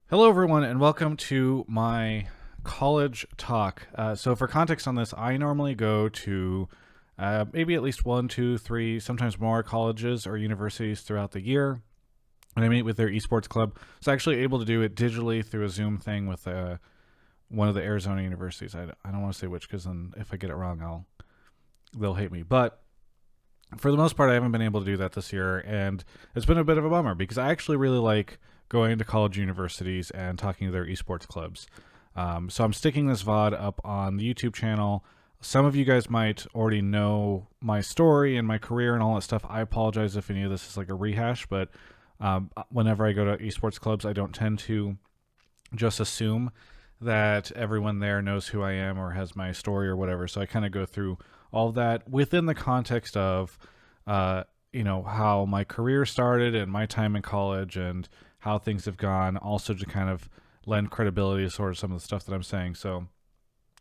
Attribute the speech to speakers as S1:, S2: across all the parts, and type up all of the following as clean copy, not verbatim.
S1: Hello, everyone, and welcome to my college talk. So, for context on this, I normally go to maybe at least one, two, three, sometimes more colleges or universities throughout the year, and I meet with their esports club. So, I'm actually able to do it digitally through a Zoom thing with one of the Arizona universities. I don't want to say which because then if I get it wrong, they'll hate me. But for the most part, I haven't been able to do that this year, and it's been a bit of a bummer because I actually really like going to college universities and talking to their esports clubs. So I'm sticking this VOD up on the YouTube channel. Some of you guys might already know my story and my career and all that stuff. I apologize if any of this is like a rehash, but whenever I go to esports clubs, I don't tend to just assume that everyone there knows who I am or has my story or whatever. So I kind of go through all of that within the context of, how my career started and my time in college and how things have gone. Also to kind of lend credibility to sort of some of the stuff that I'm saying. So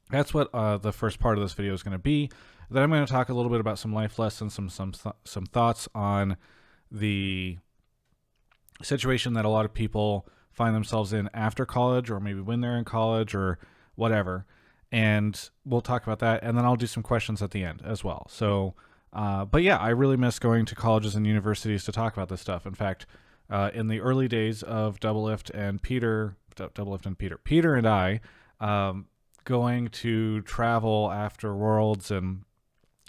S1: that's what the first part of this video is going to be. Then I'm going to talk a little bit about some life lessons, some thoughts on the situation that a lot of people find themselves in after college, or maybe when they're in college, or whatever. And we'll talk about that, and then I'll do some questions at the end as well. So, but yeah, I really miss going to colleges and universities to talk about this stuff. In fact, in the early days of Doublelift and Peter, Peter and I, going to travel after Worlds and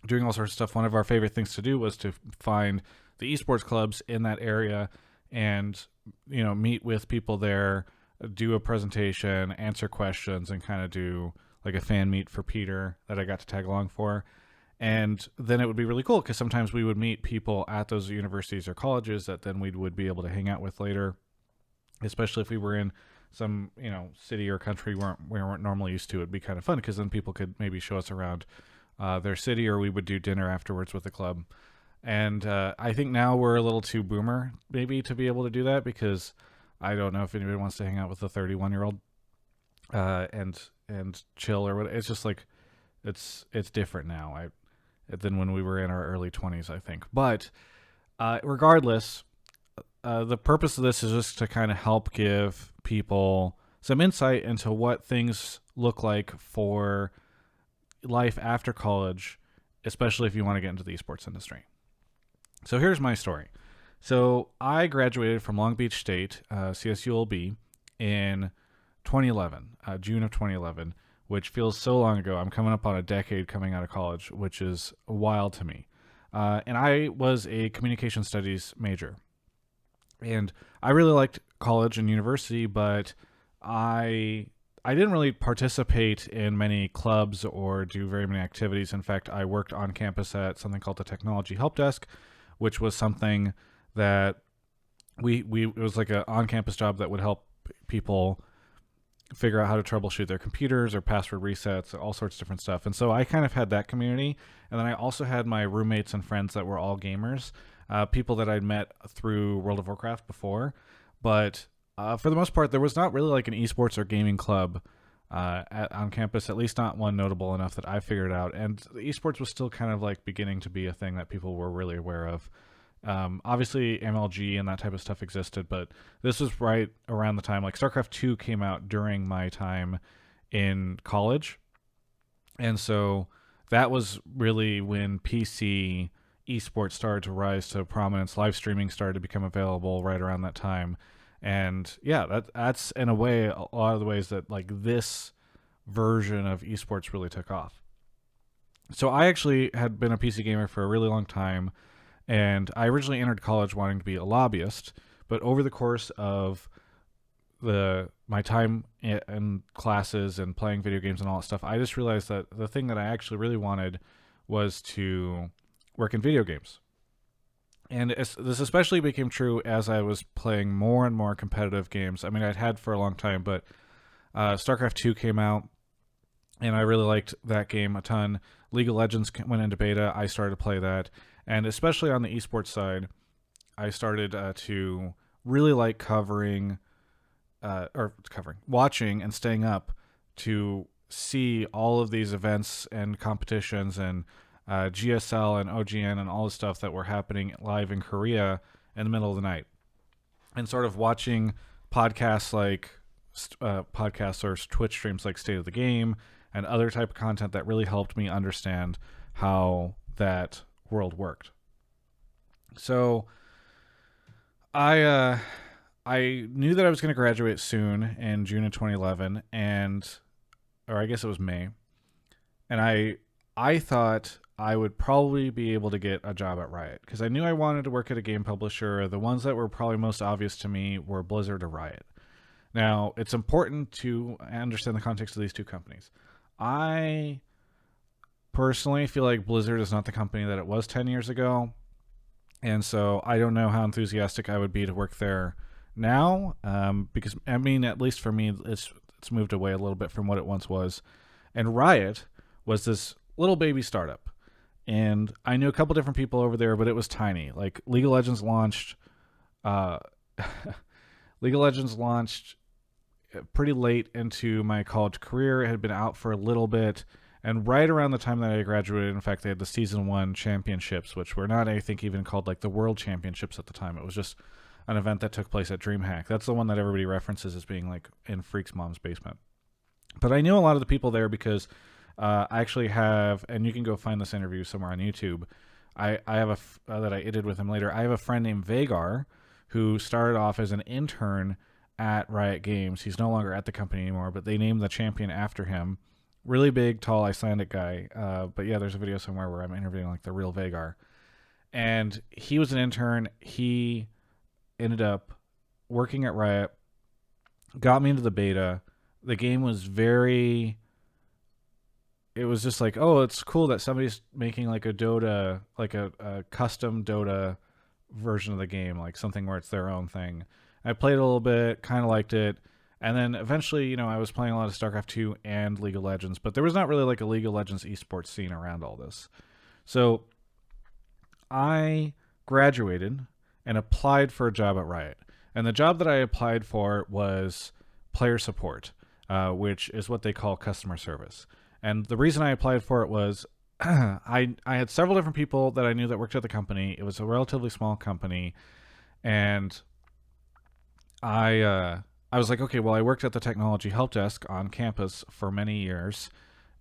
S1: doing all sorts of stuff, one of our favorite things to do was to find the esports clubs in that area and meet with people there, do a presentation, answer questions, and kind of do like a fan meet for Peter that I got to tag along for. And then it would be really cool because sometimes we would meet people at those universities or colleges that then we would be able to hang out with later, especially if we were in some city or country we weren't normally used to. It'd be kind of fun because then people could maybe show us around their city, or we would do dinner afterwards with the club. And I think now we're a little too boomer maybe to be able to do that, because I don't know if anybody wants to hang out with a 31-year-old and chill or what. It's just like it's different now than when we were in our early 20s, I think. But regardless, the purpose of this is just to kind of help give people some insight into what things look like for life after college, especially if you want to get into the esports industry. So here's my story. So I graduated from Long Beach State, CSULB, in 2011, June of 2011, which feels so long ago. I'm coming up on a decade coming out of college, which is wild to me. And I was a communication studies major. And I really liked college and university, but I didn't really participate in many clubs or do very many activities. In fact, I worked on campus at something called the Technology Help Desk, which was something that it was like an on-campus job that would help people figure out how to troubleshoot their computers or password resets, all sorts of different stuff. And so I kind of had that community. And then I also had my roommates and friends that were all gamers, people that I'd met through World of Warcraft before. But for the most part, there was not really like an esports or gaming club on campus, at least not one notable enough that I figured out. And the esports was still kind of like beginning to be a thing that people were really aware of. Obviously MLG and that type of stuff existed, but this was right around the time like StarCraft 2 came out during my time in college. And so that was really when PC esports started to rise to prominence. Live streaming started to become available right around that time. And yeah, that's in a way a lot of the ways that like this version of esports really took off. So I actually had been a PC gamer for a really long time, and I originally entered college wanting to be a lobbyist, but over the course of my time in classes and playing video games and all that stuff, I just realized that the thing that I actually really wanted was to work in video games. And this especially became true as I was playing more and more competitive games. I mean, I'd had for a long time, but StarCraft 2 came out, and I really liked that game a ton. League of Legends went into beta. I started to play that. And especially on the esports side, I started to really like watching and staying up to see all of these events and competitions and GSL and OGN and all the stuff that were happening live in Korea in the middle of the night. And sort of watching podcasts like podcasts or Twitch streams like State of the Game and other type of content that really helped me understand how that world worked. So I knew that I was going to graduate soon in June of 2011, or I guess it was May, and I thought I would probably be able to get a job at Riot because I knew I wanted to work at a game publisher. The ones that were probably most obvious to me were Blizzard or Riot. Now, it's important to understand the context of these two companies. I personally feel like Blizzard is not the company that it was 10 years ago, and so I don't know how enthusiastic I would be to work there now, because, I mean, at least for me, it's moved away a little bit from what it once was. And Riot was this little baby startup, and I knew a couple different people over there, but it was tiny. Like League of Legends launched, League of Legends launched pretty late into my college career. It had been out for a little bit, and right around the time that I graduated, in fact, they had the Season 1 championships, which were not, I think, even called like the World Championships at the time. It was just an event that took place at DreamHack. That's the one that everybody references as being like in Freak's mom's basement. But I knew a lot of the people there because I actually have, and you can go find this interview somewhere on YouTube. I have that I edited with him later. I have a friend named Vagar who started off as an intern at Riot Games. He's no longer at the company anymore, but they named the champion after him. Really big, tall, Icelandic guy. But yeah, there's a video somewhere where I'm interviewing like the real Vagar. And he was an intern. He ended up working at Riot, got me into the beta. The game was it was just like, oh, it's cool that somebody's making like a Dota, like a custom Dota version of the game, like something where it's their own thing. I played a little bit, kind of liked it. And then eventually, I was playing a lot of StarCraft 2 and League of Legends, but there was not really like a League of Legends esports scene around all this. So I graduated and applied for a job at Riot. And the job that I applied for was player support, which is what they call customer service. And the reason I applied for it was I had several different people that I knew that worked at the company. It was a relatively small company. And I was like, okay, well, I worked at the technology help desk on campus for many years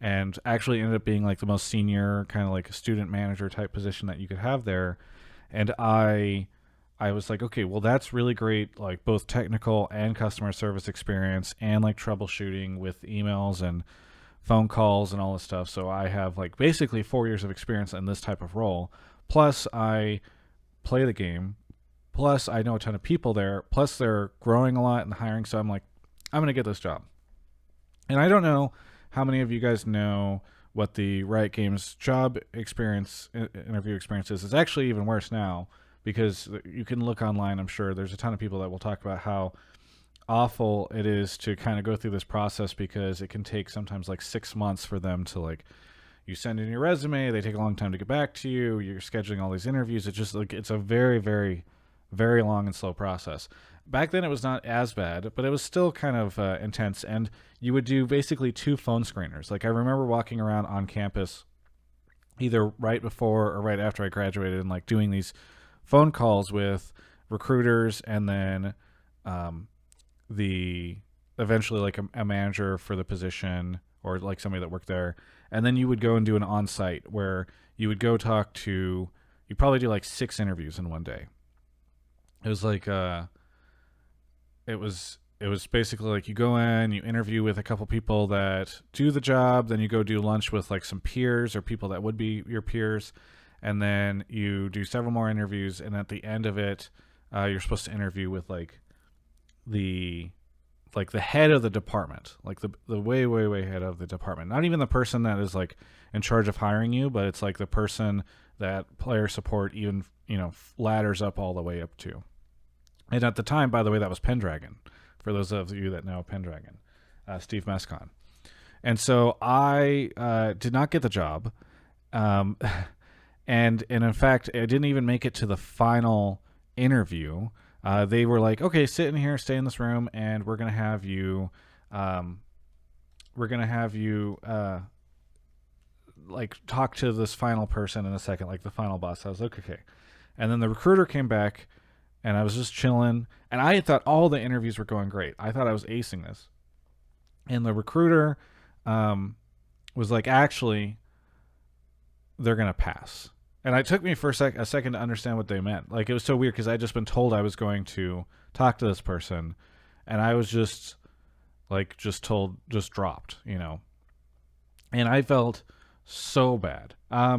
S1: and actually ended up being like the most senior kind of like student manager type position that you could have there. And I was like, okay, well, that's really great, like both technical and customer service experience and like troubleshooting with emails and phone calls and all this stuff. So I have like basically 4 years of experience in this type of role. Plus I play the game. Plus I know a ton of people there. Plus they're growing a lot and hiring. So I'm like, I'm going to get this job. And I don't know how many of you guys know what the Riot Games job experience, interview experience is. It's actually even worse now, because you can look online, I'm sure there's a ton of people that will talk about how awful it is to kind of go through this process, because it can take sometimes like 6 months for them to, like, you send in your resume, they take a long time to get back to you, you're scheduling all these interviews. It's just like, it's a very, very, very long and slow process. Back then it was not as bad, but it was still kind of intense, and you would do basically 2 phone screeners. Like, I remember walking around on campus either right before or right after I graduated and like doing these phone calls with recruiters, and then eventually like a manager for the position, or like somebody that worked there. And then you would go and do an on-site where you would go talk to, you probably do like 6 interviews in one day. It was like it was basically like you go in, you interview with a couple people that do the job, then you go do lunch with like some peers or people that would be your peers, and then you do several more interviews, and at the end of it, you're supposed to interview with like the head of the department, like the way head of the department. Not even the person that is like in charge of hiring you, but it's like the person that player support even, ladders up all the way up to. And at the time, by the way, that was Pendragon, for those of you that know Pendragon, Steve Mescon. And so I did not get the job. And in fact, I didn't even make it to the final interview. They were like, okay, sit in here, stay in this room, and we're going to have you, like talk to this final person in a second, like the final boss. I was like, okay. And then the recruiter came back, and I was just chilling, and I thought all the interviews were going great. I thought I was acing this. And the recruiter was like, actually, they're going to pass. And it took me for a second to understand what they meant. Like, it was so weird because I'd just been told I was going to talk to this person, and I was just like, just told, just dropped, you know. And I felt so bad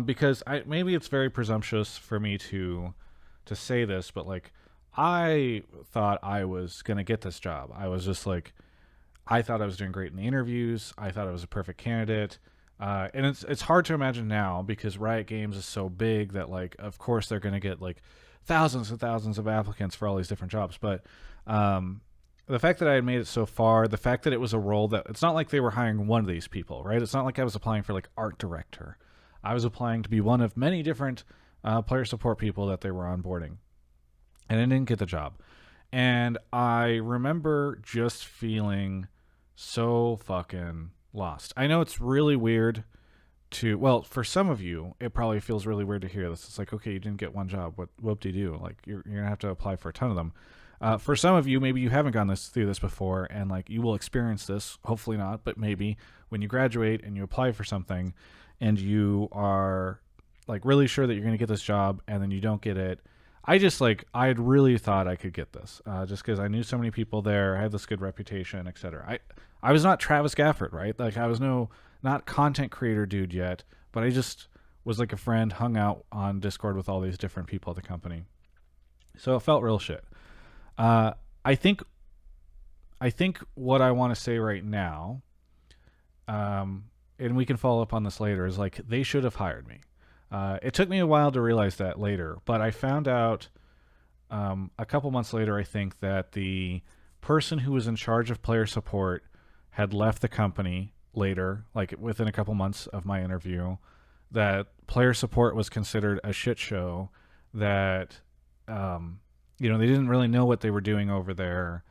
S1: because maybe it's very presumptuous for me to say this, but like, I thought I was gonna get this job. I was just like, I thought I was doing great in the interviews. I thought I was a perfect candidate. And it's hard to imagine now because Riot Games is so big that, like, of course they're going to get like thousands and thousands of applicants for all these different jobs. But the fact that I had made it so far, the fact that it was a role that it's not like they were hiring one of these people, right? It's not like I was applying for like art director. I was applying to be one of many different player support people that they were onboarding, and I didn't get the job. And I remember just feeling so fucking lost. I know it's really weird to, well, for some of you, it probably feels really weird to hear this. It's like, okay, you didn't get one job. What whoop-de-doo? Like, you're going to have to apply for a ton of them. For some of you, maybe you haven't gone through this before, and like you will experience this, hopefully not, but maybe when you graduate and you apply for something and you are like really sure that you're going to get this job and then you don't get it. I had really thought I could get this just because I knew so many people there. I had this good reputation, etc. I was not Travis Gafford, right? Like, I was not content creator dude yet, but I just was like a friend, hung out on Discord with all these different people at the company. So it felt real shit. Uh, I think what I want to say right now, and we can follow up on this later, is like, they should have hired me. It took me a while to realize that later, but I found out a couple months later, I think, that the person who was in charge of player support had left the company later, like within a couple months of my interview, that player support was considered a shit show, that, they didn't really know what they were doing over there,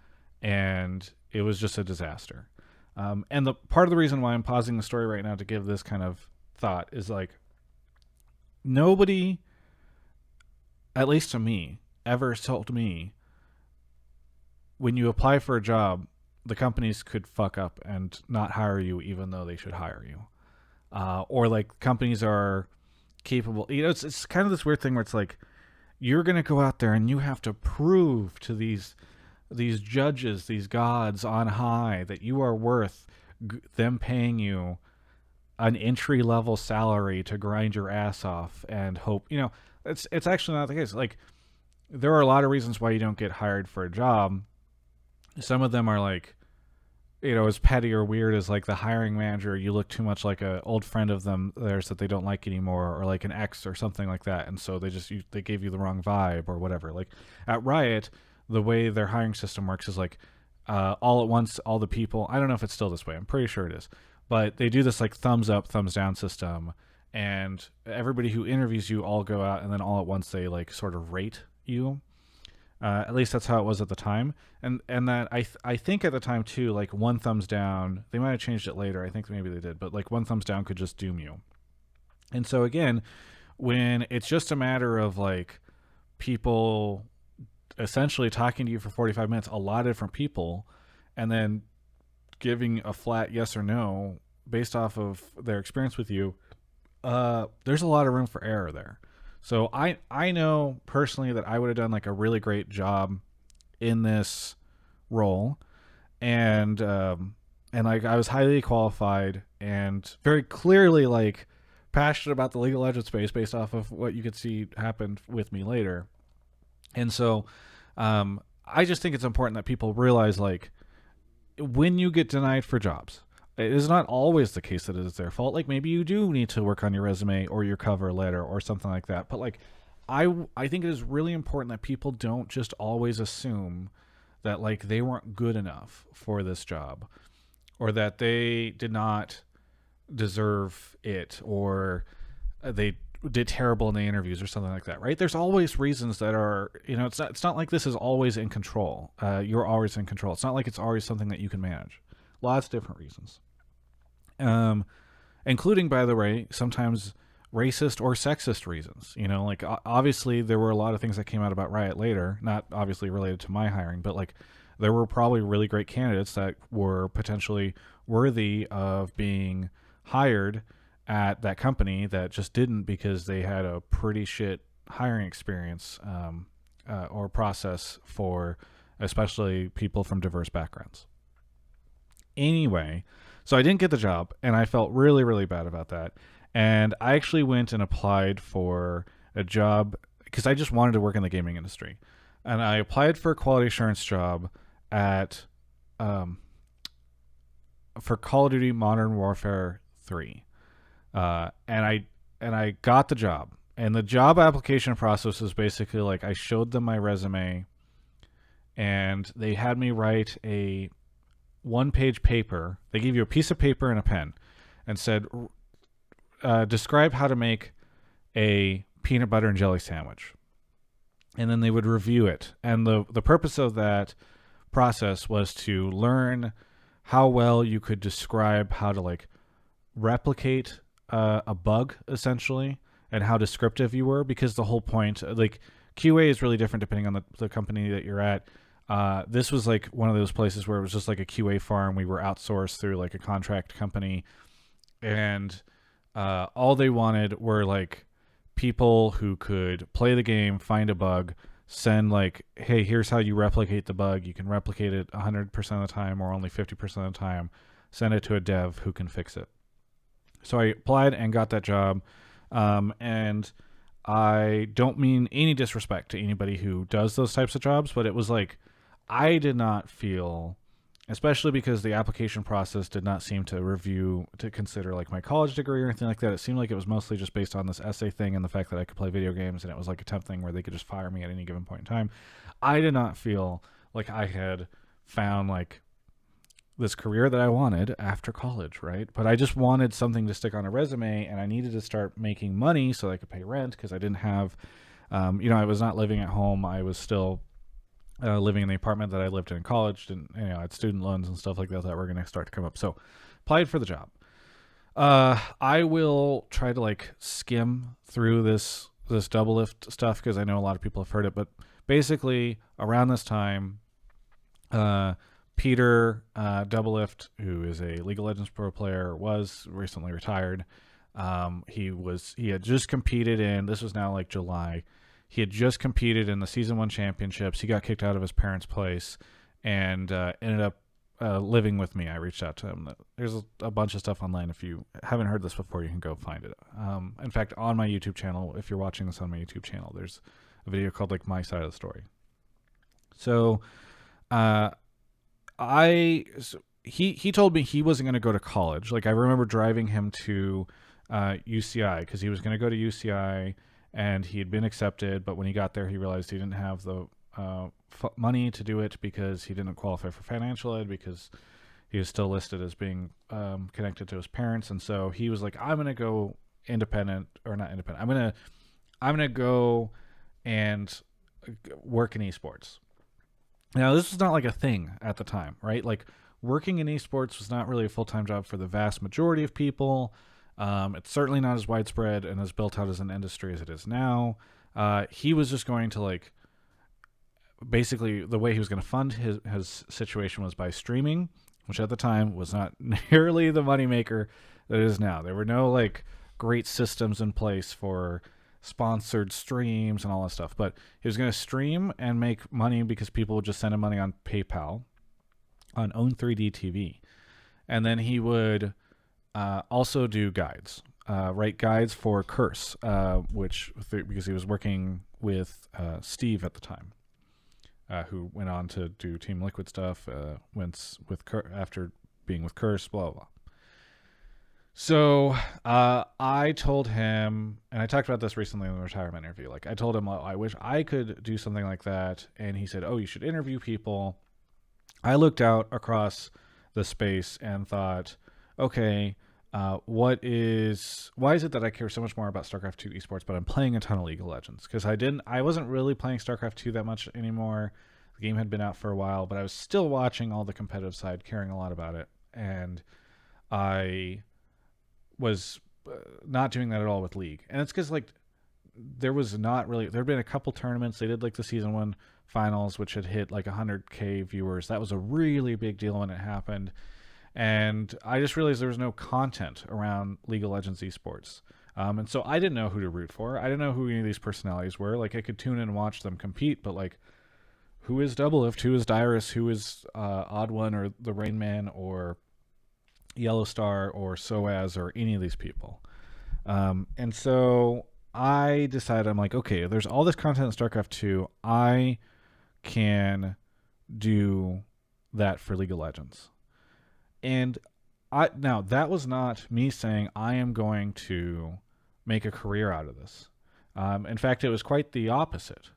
S1: and it was just a disaster. And the part of the reason why I'm pausing the story right now to give this kind of thought is like, nobody, at least to me, ever told me when you apply for a job, the companies could fuck up and not hire you even though they should hire you. Or like, companies are capable. It's kind of this weird thing where it's like, you're going to go out there and you have to prove to these judges, these gods on high, that you are worth them paying you an entry level salary to grind your ass off and hope. It's actually not the case. Like, there are a lot of reasons why you don't get hired for a job. Some of them are like, as petty or weird as like the hiring manager, you look too much like an old friend of them theirs that they don't like anymore, or like an ex or something like that, and so they gave you the wrong vibe or whatever. Like, at Riot, the way their hiring system works is like, all at once, all the people, I don't know if it's still this way, I'm pretty sure it is, but they do this like thumbs up, thumbs down system, and everybody who interviews you all go out, and then all at once they like sort of rate you. At least that's how it was at the time, and that I think at the time too, like, one thumbs down, they might have changed it later, I think maybe they did, but like, one thumbs down could just doom you. And so again, when it's just a matter of like people essentially talking to you for 45 minutes, a lot of different people, and then giving a flat yes or no based off of their experience with you, there's a lot of room for error there. So I know personally that I would have done like a really great job in this role, and like, I was highly qualified and very clearly like passionate about the League of Legends space based off of what you could see happened with me later. And so I just think it's important that people realize, like, when you get denied for jobs, it is not always the case that it is their fault. Like, maybe you do need to work on your resume or your cover letter or something like that. But like, I think it is really important that people don't just always assume that like they weren't good enough for this job, or that they did not deserve it, or they did terrible in the interviews or something like that, right? There's always reasons that are, it's not like this is always in control. You're always in control. It's not like it's always something that you can manage. Lots of different reasons. Including, by the way, sometimes racist or sexist reasons. You know, like obviously there were a lot of things that came out about Riot later, not obviously related to my hiring, but like there were probably really great candidates that were potentially worthy of being hired at that company that just didn't because they had a pretty shit hiring experience or process for especially people from diverse backgrounds. Anyway, so I didn't get the job, and I felt really, really bad about that. And I actually went and applied for a job because I just wanted to work in the gaming industry. And I applied for a quality assurance job at um, for Call of Duty Modern Warfare 3. And I got the job. And the job application process was basically like I showed them my resume, and they had me write a one-page paper. They gave you a piece of paper and a pen, and said, describe how to make a peanut butter and jelly sandwich. And then they would review it. And the purpose of that process was to learn how well you could describe how to like replicate a bug essentially, and how descriptive you were, because the whole point, like QA is really different depending on the company that you're at. This was like one of those places where it was just like a QA farm. We were outsourced through like a contract company, and all they wanted were like people who could play the game, find a bug, send like, hey, here's how you replicate the bug. You can replicate it 100% of the time or only 50% of the time. Send it to a dev who can fix it. So I applied and got that job. And I don't mean any disrespect to anybody who does those types of jobs, but it was like I did not feel, especially because the application process did not seem to consider like my college degree or anything like that. It seemed like it was mostly just based on this essay thing and the fact that I could play video games, and it was like a temp thing where they could just fire me at any given point in time. I did not feel like I had found like this career that I wanted after college, right? But I just wanted something to stick on a resume, and I needed to start making money so I could pay rent, because I didn't have, I was not living at home. I was still living in the apartment that I lived in college, and I had student loans and stuff like that that were going to start to come up. So applied for the job. I will try to like skim through this double lift stuff because I know a lot of people have heard it, but basically around this time, Peter Doublelift, who is a League of Legends pro player, was recently retired. He had just competed in, this was now like July. He had just competed in the season 1 championships. He got kicked out of his parents' place and ended up living with me. I reached out to him. There's a bunch of stuff online. If you haven't heard this before, you can go find it. In fact, on my YouTube channel, if you're watching this on my YouTube channel, there's a video called like My Side of the Story. So, he told me he wasn't going to go to college. Like I remember driving him to UCI because he was going to go to UCI and he had been accepted, but when he got there he realized he didn't have the money to do it because he didn't qualify for financial aid because he was still listed as being connected to his parents. And so he was like, I'm going to go independent, or not independent. I'm going to go and work in esports. Now, this was not like a thing at the time, right? Like working in esports was not really a full-time job for the vast majority of people. It's certainly not as widespread and as built out as an industry as it is now. He was just going to like, basically the way he was going to fund his situation was by streaming, which at the time was not nearly the moneymaker that it is now. There were no like great systems in place for sponsored streams and all that stuff, but he was going to stream and make money because people would just send him money on PayPal on Own3D TV. And then he would also do guides, write guides for Curse, because he was working with Steve at the time, who went on to do Team Liquid stuff, after being with Curse, blah, blah, blah. So I told him, and I talked about this recently in the retirement interview, like I told him, well, I wish I could do something like that. And he said, oh, you should interview people. I looked out across the space and thought, okay, why is it that I care so much more about StarCraft 2 esports, but I'm playing a ton of League of Legends? Because I wasn't really playing StarCraft 2 that much anymore. The game had been out for a while, but I was still watching all the competitive side, caring a lot about it. And I was not doing that at all with League. And it's because like there was not really, there had been a couple tournaments. They did like the season 1 finals, which had hit like 100K viewers. That was a really big deal when it happened. And I just realized there was no content around League of Legends esports. And so I didn't know who to root for. I didn't know who any of these personalities were. Like I could tune in and watch them compete, but like who is Doublelift? Who is Dyrus? Who is Odd One or the Rain Man or Yellow Star or Soaz or any of these people? And so I decided, I'm like, okay, there's all this content in StarCraft 2. I can do that for League of Legends. And now that was not me saying I am going to make a career out of this. In fact, it was quite the opposite.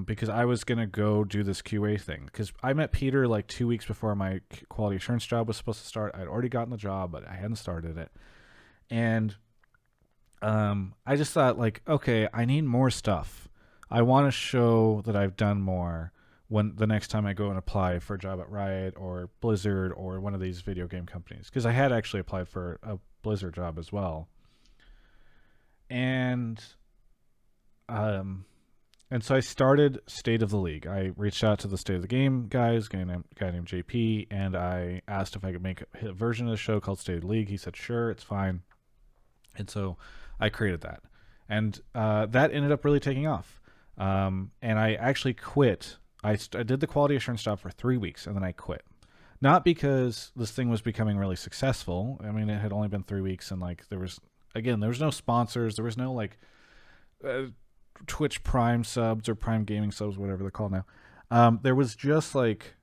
S1: Because I was going to go do this QA thing. Because I met Peter like 2 weeks before my quality assurance job was supposed to start. I'd already gotten the job, but I hadn't started it. And I just thought like, okay, I need more stuff. I want to show that I've done more when the next time I go and apply for a job at Riot or Blizzard or one of these video game companies. Because I had actually applied for a Blizzard job as well. And so I started State of the League. I reached out to the State of the Game guys, a guy named JP, and I asked if I could make a version of the show called State of the League. He said, sure, it's fine. And so I created that. And that ended up really taking off. And I actually quit. I did the quality assurance job for 3 weeks, and then I quit. Not because this thing was becoming really successful. I mean, it had only been 3 weeks, and like there was no sponsors. There was no like Twitch Prime subs or Prime Gaming subs, whatever they're called now. There was just like,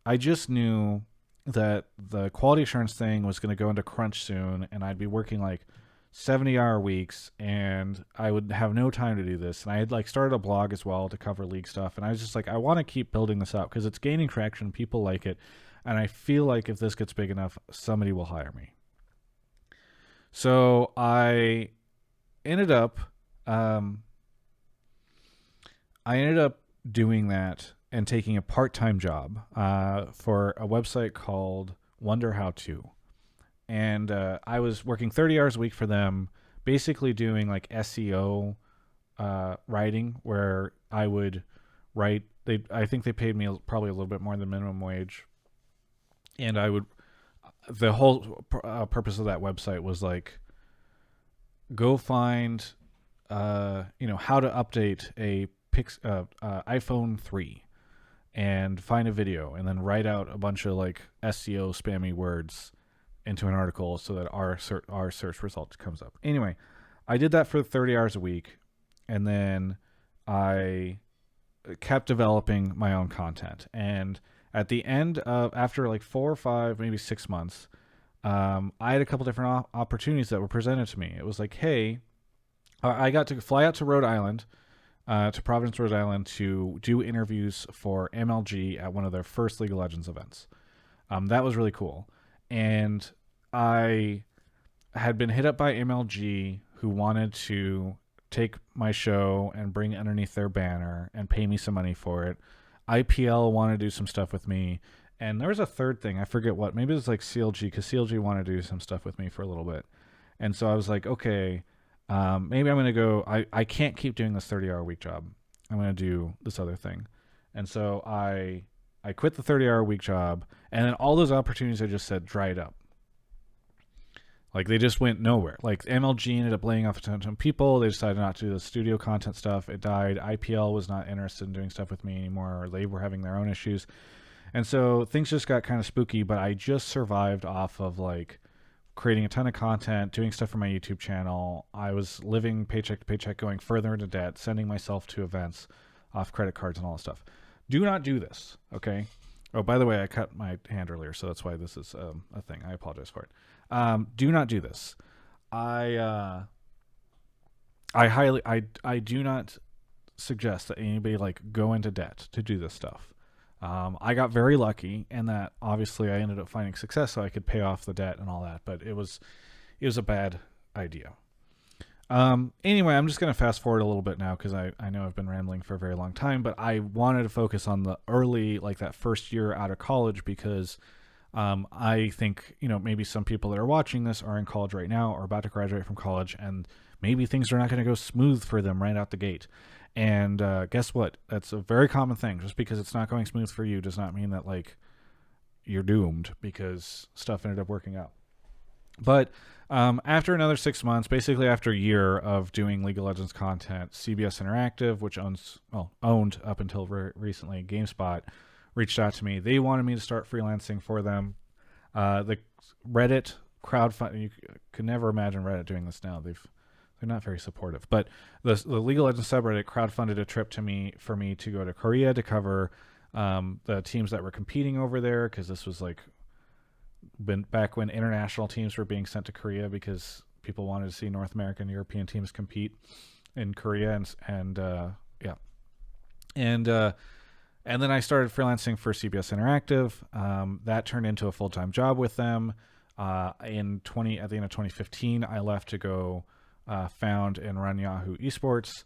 S1: I just knew that the quality assurance thing was going to go into crunch soon, and I'd be working like 70-hour weeks, and I would have no time to do this. And I had like started a blog as well to cover League stuff, and I was just like, I want to keep building this out because it's gaining traction, people like it, and I feel like if this gets big enough, somebody will hire me. So I ended up doing that and taking a part-time job for a website called Wonder How To. And I was working 30 hours a week for them, basically doing like SEO writing, where I would write. I think they paid me probably a little bit more than minimum wage. And the whole purpose of that website was like, go find, how to update a iPhone 3 and find a video and then write out a bunch of like SEO spammy words into an article so that our search result comes up. Anyway, I did that for 30 hours a week, and then I kept developing my own content. And at the end of, after like 4 or 5, maybe 6 months, I had a couple different opportunities that were presented to me. It was like, hey, I got to fly out to Rhode Island, to Providence, Rhode Island, to do interviews for MLG at one of their first League of Legends events. That was really cool. And I had been hit up by MLG, who wanted to take my show and bring it underneath their banner and pay me some money for it. IPL wanted to do some stuff with me. And there was a third thing. I forget what. Maybe it was like CLG, because CLG wanted to do some stuff with me for a little bit. And so I was like, okay, maybe I'm going to go. I can't keep doing this 30-hour week job. I'm going to do this other thing. And so I quit the 30-hour week job, and then all those opportunities I just said dried up. Like, they just went nowhere. Like, MLG ended up laying off a ton of people. They decided not to do the studio content stuff. It died. IPL was not interested in doing stuff with me anymore, or they were having their own issues. And so things just got kind of spooky, but I just survived off of, like, creating a ton of content, doing stuff for my YouTube channel. I was living paycheck to paycheck, going further into debt, sending myself to events off credit cards and all that stuff. Do not do this, okay? Oh, by the way, I cut my hand earlier, so that's why this is a thing. I apologize for it. Do not do this. I do not suggest that anybody like go into debt to do this stuff. I got very lucky in that obviously I ended up finding success so I could pay off the debt and all that, but it was a bad idea. Anyway, I'm just going to fast forward a little bit now because I know I've been rambling for a very long time, but I wanted to focus on the early, like that first year out of college, because I think, maybe some people that are watching this are in college right now or about to graduate from college, and maybe things are not going to go smooth for them right out the gate. And guess what? That's a very common thing. Just because it's not going smooth for you does not mean that like you're doomed because stuff ended up working out. But after another 6 months, basically after a year of doing League of Legends content, CBS Interactive, which owned up until recently GameSpot, reached out to me. They wanted me to start freelancing for them. The Reddit crowdfunding, you could never imagine Reddit doing this now. They're not very supportive. But the League of Legends subreddit crowdfunded a trip for me to go to Korea to cover the teams that were competing over there, because this was like back when international teams were being sent to Korea because people wanted to see North American and European teams compete in Korea, and then I started freelancing for CBS Interactive. That turned into a full-time job with them. At the end of 2015, I left to go found and run Yahoo Esports,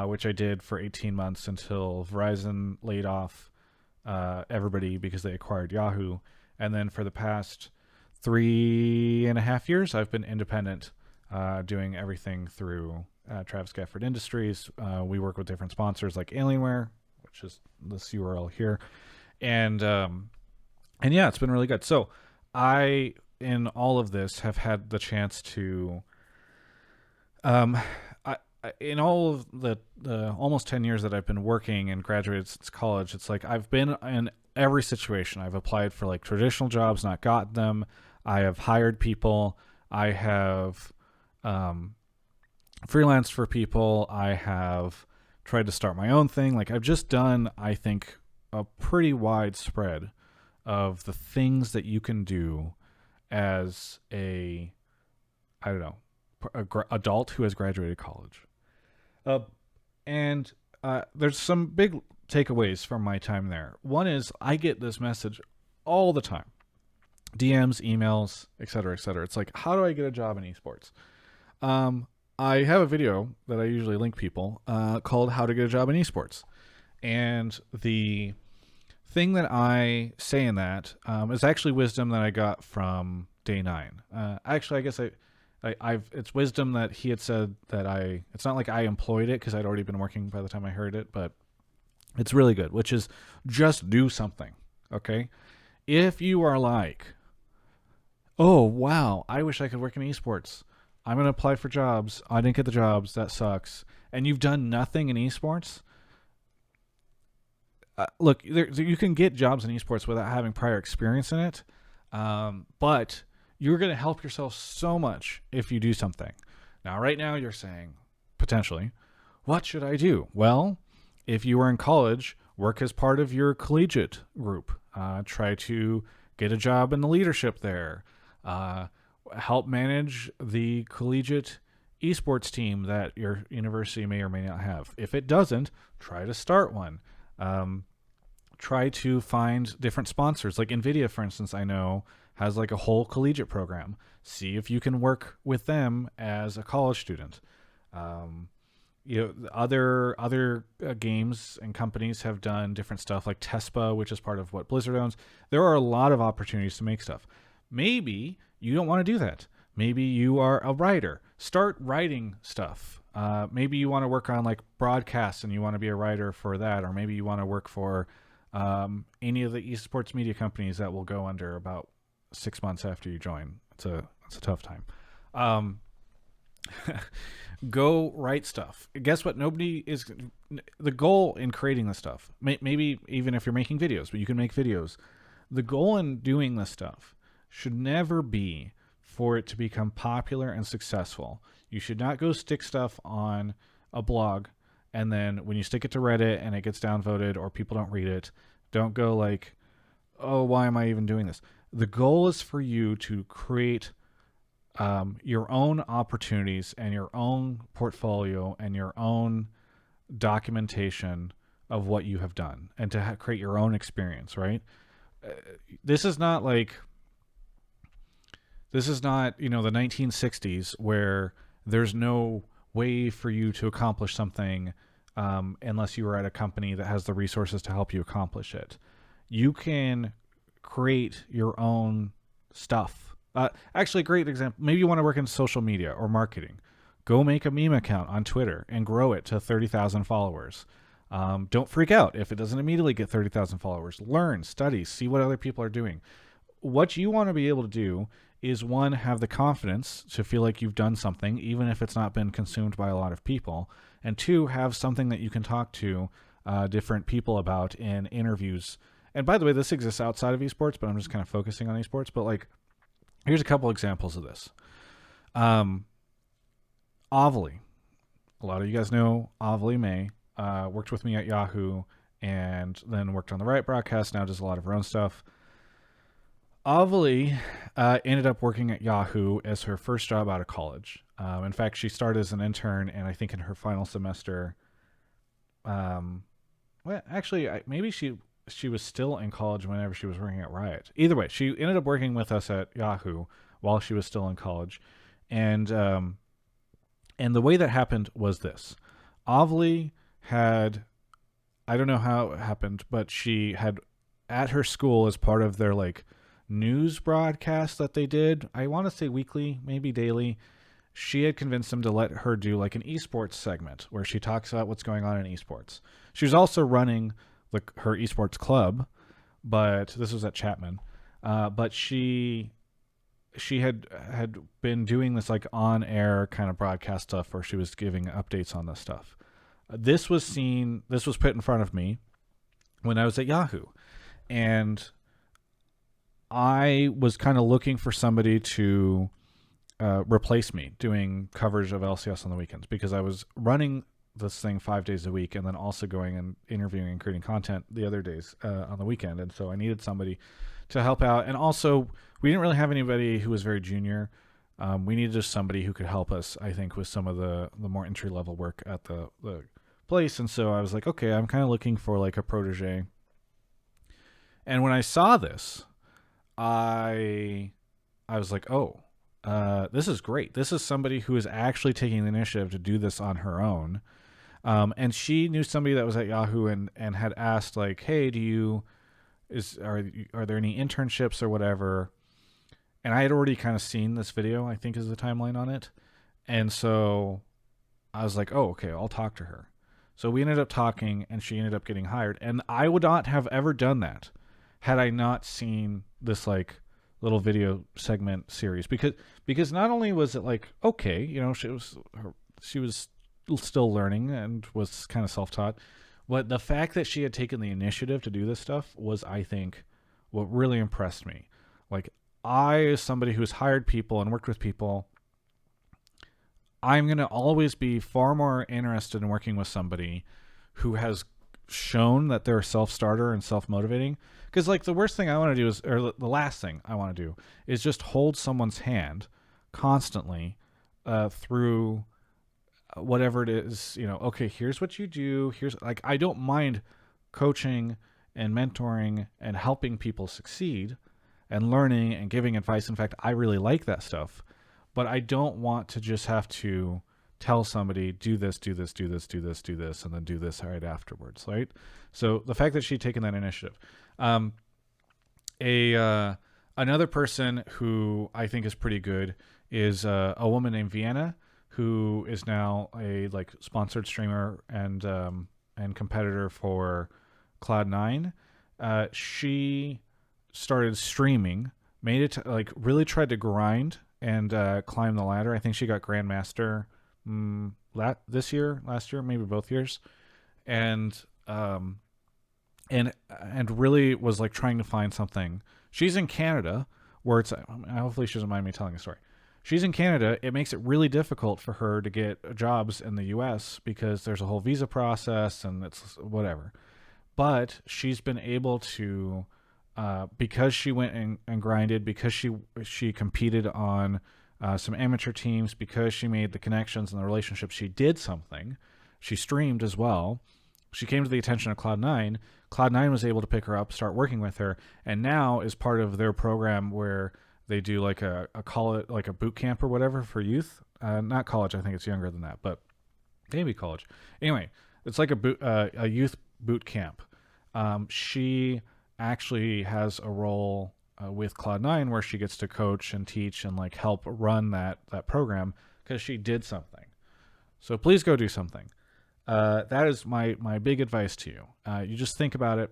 S1: which I did for 18 months until Verizon laid off everybody because they acquired Yahoo. And then for the past 3.5 years, I've been independent, doing everything through Travis Gafford Industries. We work with different sponsors like Alienware, which is this URL here. And yeah, it's been really good. So I, in all of this, have had the chance to, in all of the almost 10 years that I've been working and graduated since college, it's like I've been in every situation. I've applied for like traditional jobs, not gotten them. I have hired people. I have freelanced for people. I have tried to start my own thing. Like I've just done, I think, a pretty wide spread of the things that you can do as a adult who has graduated college. And there's some big takeaways from my time there. One is I get this message all the time. DMs, emails, etc., etc. It's like, how do I get a job in esports? I have a video that I usually link people called How to Get a Job in Esports. And the thing that I say in that is actually wisdom that I got from day 9. Actually, I guess it's wisdom that he had said that it's not like I employed it because I'd already been working by the time I heard it, but it's really good, which is just do something, okay? If you are like, oh, wow, I wish I could work in esports. I'm going to apply for jobs. I didn't get the jobs. That sucks. And you've done nothing in esports. Look, you can get jobs in esports without having prior experience in it. But you're going to help yourself so much if you do something. Now, right now you're saying, potentially, what should I do? Well, if you were in college, work as part of your collegiate group. Try to get a job in the leadership there. Help manage the collegiate esports team that your university may or may not have. If it doesn't, try to start one. Try to find different sponsors. Like NVIDIA, for instance, I know has like a whole collegiate program. See if you can work with them as a college student. Other games and companies have done different stuff, like Tespa, which is part of what Blizzard owns. There are a lot of opportunities to make stuff. Maybe you don't want to do that. Maybe you are a writer. Start writing stuff. Maybe you want to work on like broadcasts and you want to be a writer for that, or maybe you want to work for any of the esports media companies that will go under about 6 months after you join. It's a tough time. Go write stuff. Guess what? The goal in creating this stuff, maybe even if you're making videos, but you can make videos. The goal in doing this stuff should never be for it to become popular and successful. You should not go stick stuff on a blog and then when you stick it to Reddit and it gets downvoted or people don't read it, don't go like, oh, why am I even doing this? The goal is for you to create your own opportunities and your own portfolio and your own documentation of what you have done and to create your own experience, right? This is not the 1960s where there's no way for you to accomplish something unless you are at a company that has the resources to help you accomplish it. You can create your own stuff. Actually, great example. Maybe you want to work in social media or marketing. Go make a meme account on Twitter and grow it to 30,000 followers. Don't freak out if it doesn't immediately get 30,000 followers. Learn, study, see what other people are doing. What you want to be able to do is, one, have the confidence to feel like you've done something, even if it's not been consumed by a lot of people. And two, have something that you can talk to different people about in interviews. And by the way, this exists outside of esports, but I'm just kind of focusing on esports. But like, here's a couple examples of this. Ovely. A lot of you guys know Ovely May. Worked with me at Yahoo and then worked on the Riot broadcast. Now does a lot of her own stuff. Ovely ended up working at Yahoo as her first job out of college. In fact, she started as an intern, and I think in her final semester, well, actually, maybe she was still in college whenever she was working at Riot. Either way, she ended up working with us at Yahoo while she was still in college, and the way that happened was this: Ovely had, I don't know how it happened, but she had at her school, as part of their like news broadcast that they did, I want to say weekly, maybe daily, she had convinced them to let her do like an esports segment where she talks about what's going on in esports. She was also running her esports club, but this was at Chapman. But she had been doing this like on air kind of broadcast stuff where she was giving updates on this stuff. This was put in front of me when I was at Yahoo, and I was kind of looking for somebody to replace me doing coverage of LCS on the weekends, because I was running this thing 5 days a week and then also going and interviewing and creating content the other days on the weekend. And so I needed somebody to help out. And also, we didn't really have anybody who was very junior. We needed just somebody who could help us, I think, with some of the more entry-level work at the place. And so I was like, okay, I'm kind of looking for like a protege. And when I saw this, I was like, oh, this is great. This is somebody who is actually taking the initiative to do this on her own. And she knew somebody that was at Yahoo and had asked like, hey, are there any internships or whatever? And I had already kind of seen this video, I think is the timeline on it. And so I was like, oh, okay, I'll talk to her. So we ended up talking, and she ended up getting hired. And I would not have ever done that had I not seen this like little video segment series, because not only was it like, okay, you know, she was still learning and was kind of self-taught, but the fact that she had taken the initiative to do this stuff was, I think, what really impressed me. Like, I, as somebody who's hired people and worked with people, I'm going to always be far more interested in working with somebody who has shown that they're a self-starter and self-motivating. Because like the worst thing I want to do is, or the last thing I want to do is just hold someone's hand constantly through whatever it is, you know, okay, here's what you do. Here's like, I don't mind coaching and mentoring and helping people succeed and learning and giving advice. In fact, I really like that stuff, but I don't want to just have to tell somebody, do this, do this, do this, do this, do this, and then do this right afterwards, right? So the fact that she'd taken that initiative. Another person who I think is pretty good is a woman named Vienna, who is now a like sponsored streamer and competitor for Cloud9. She started streaming, made it to, like really tried to grind and climb the ladder. I think she got Grandmaster last year, maybe both years, and really was like trying to find something. She's in Canada, where it's, hopefully she doesn't mind me telling a story. She's in Canada. It makes it really difficult for her to get jobs in the U.S. because there's a whole visa process and it's whatever. But she's been able to, because she went and grinded, because she competed on some amateur teams, because she made the connections and the relationships, she did something. She streamed as well. She came to the attention of Cloud9. Cloud9 was able to pick her up, start working with her, and now is part of their program where they do like a boot camp or whatever for youth. Not college, I think it's younger than that, but maybe college. Anyway, it's like a youth boot camp. She actually has a role with Cloud9 where she gets to coach and teach and like help run that program because she did something. So please go do something. That is my big advice to you. You just think about it,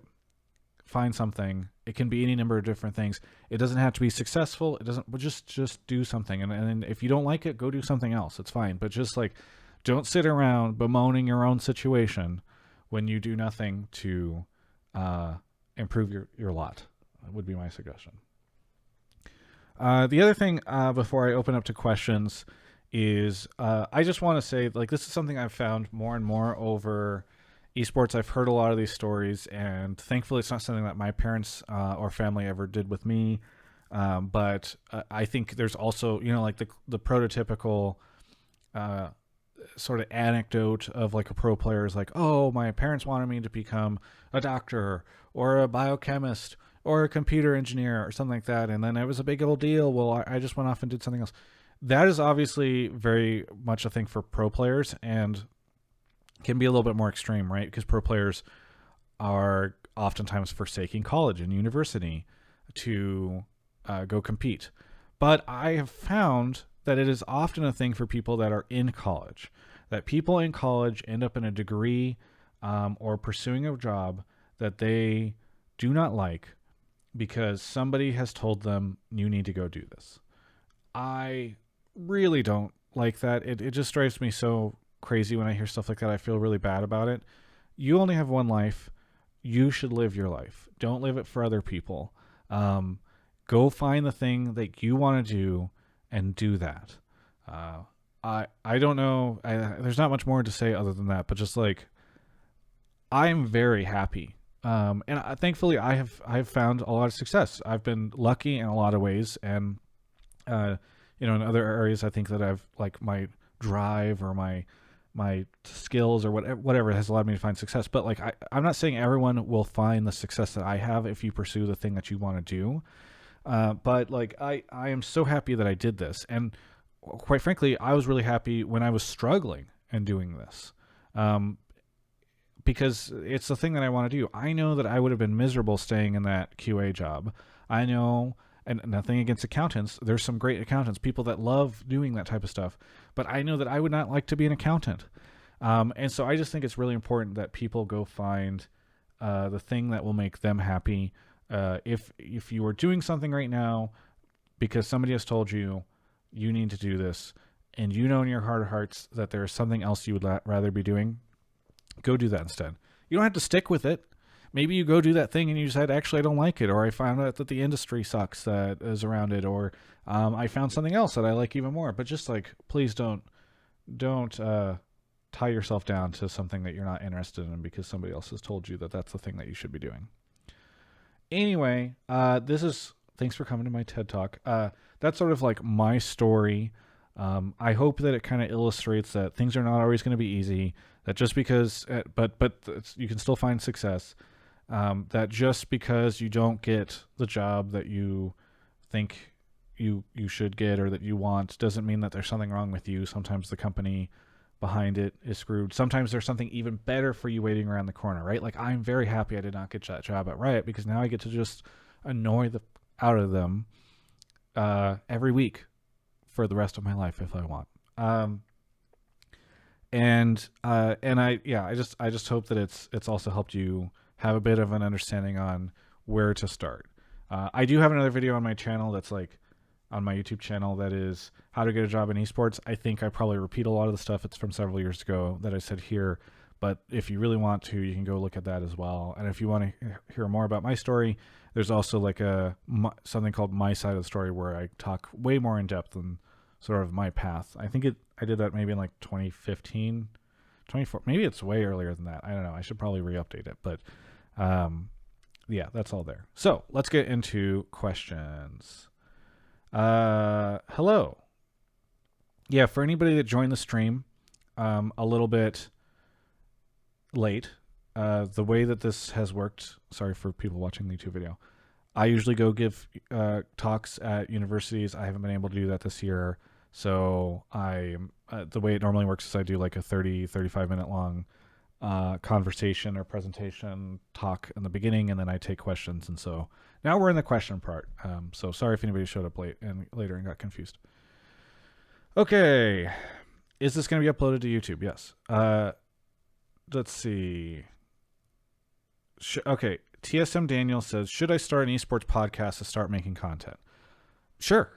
S1: find something. It can be any number of different things. It doesn't have to be successful. It doesn't. But just do something, and if you don't like it, go do something else. It's fine. But just like, don't sit around bemoaning your own situation when you do nothing to improve your lot. That would be my suggestion. The other thing before I open up to questions is I just want to say, like, this is something I've found more and more over esports. I've heard a lot of these stories, and thankfully it's not something that my parents or family ever did with me. But I think there's also, like the prototypical sort of anecdote of like a pro player is like, oh, my parents wanted me to become a doctor or a biochemist or a computer engineer or something like that, and then it was a big old deal. Well, I just went off and did something else. That is obviously very much a thing for pro players and can be a little bit more extreme, right? Because pro players are oftentimes forsaking college and university to go compete. But I have found that it is often a thing for people that are in college, that people in college end up in a degree or pursuing a job that they do not like because somebody has told them, you need to go do this. I really don't like that. It just drives me so crazy when I hear stuff like that. I feel really bad about it. You only have one life. You should live your life. Don't live it for other people. Go find the thing that you want to do and do that. I don't know. There's not much more to say other than that, but just like, I'm very happy. And thankfully I have found a lot of success. I've been lucky in a lot of ways. And, in other areas, I think that I've like my drive or my skills or whatever has allowed me to find success. But like, I'm not saying everyone will find the success that I have if you pursue the thing that you want to do. But like, I am so happy that I did this. And quite frankly, I was really happy when I was struggling and doing this. Because it's the thing that I want to do. I know that I would have been miserable staying in that QA job. I know, and nothing against accountants. There's some great accountants, people that love doing that type of stuff. But I know that I would not like to be an accountant. And so I just think it's really important that people go find the thing that will make them happy. If you are doing something right now because somebody has told you you need to do this, and you know in your heart of hearts that there is something else you would rather be doing, go do that instead. You don't have to stick with it. Maybe you go do that thing and you decide, actually, I don't like it, or I found out that the industry sucks that is around it, or I found something else that I like even more. But just like, please don't tie yourself down to something that you're not interested in because somebody else has told you that that's the thing that you should be doing. Anyway, thanks for coming to my TED Talk. That's sort of like my story. I hope that it kind of illustrates that things are not always going to be easy. That just because, but you can still find success. That just because you don't get the job that you think you should get or that you want doesn't mean that there's something wrong with you. Sometimes the company behind it is screwed. Sometimes there's something even better for you waiting around the corner, right? Like, I'm very happy I did not get that job at Riot because now I get to just annoy the out of them every week for the rest of my life if I want. I just hope that it's also helped you have a bit of an understanding on where to start. I do have another video on my channel that's like on my YouTube channel that is how to get a job in esports. I think I probably repeat a lot of the stuff. It's from several years ago that I said here, but if you really want to, you can go look at that as well. And if you want to hear more about my story, there's also like something called My Side of the Story where I talk way more in depth than sort of my path. I did that maybe in like 2015, 24, maybe it's way earlier than that. I don't know. I should probably re-update it, but yeah, that's all there. So let's get into questions. Hello. Yeah, for anybody that joined the stream a little bit late, the way that this has worked, sorry for people watching the YouTube video, I usually go give talks at universities. I haven't been able to do that this year. So the way it normally works is I do like a 35 minute long conversation or presentation talk in the beginning, and then I take questions. And so now we're in the question part. So sorry if anybody showed up late and later and got confused. Okay, is this going to be uploaded to YouTube? Yes. Let's see. Okay, TSM Daniel says, should I start an esports podcast to start making content? Sure.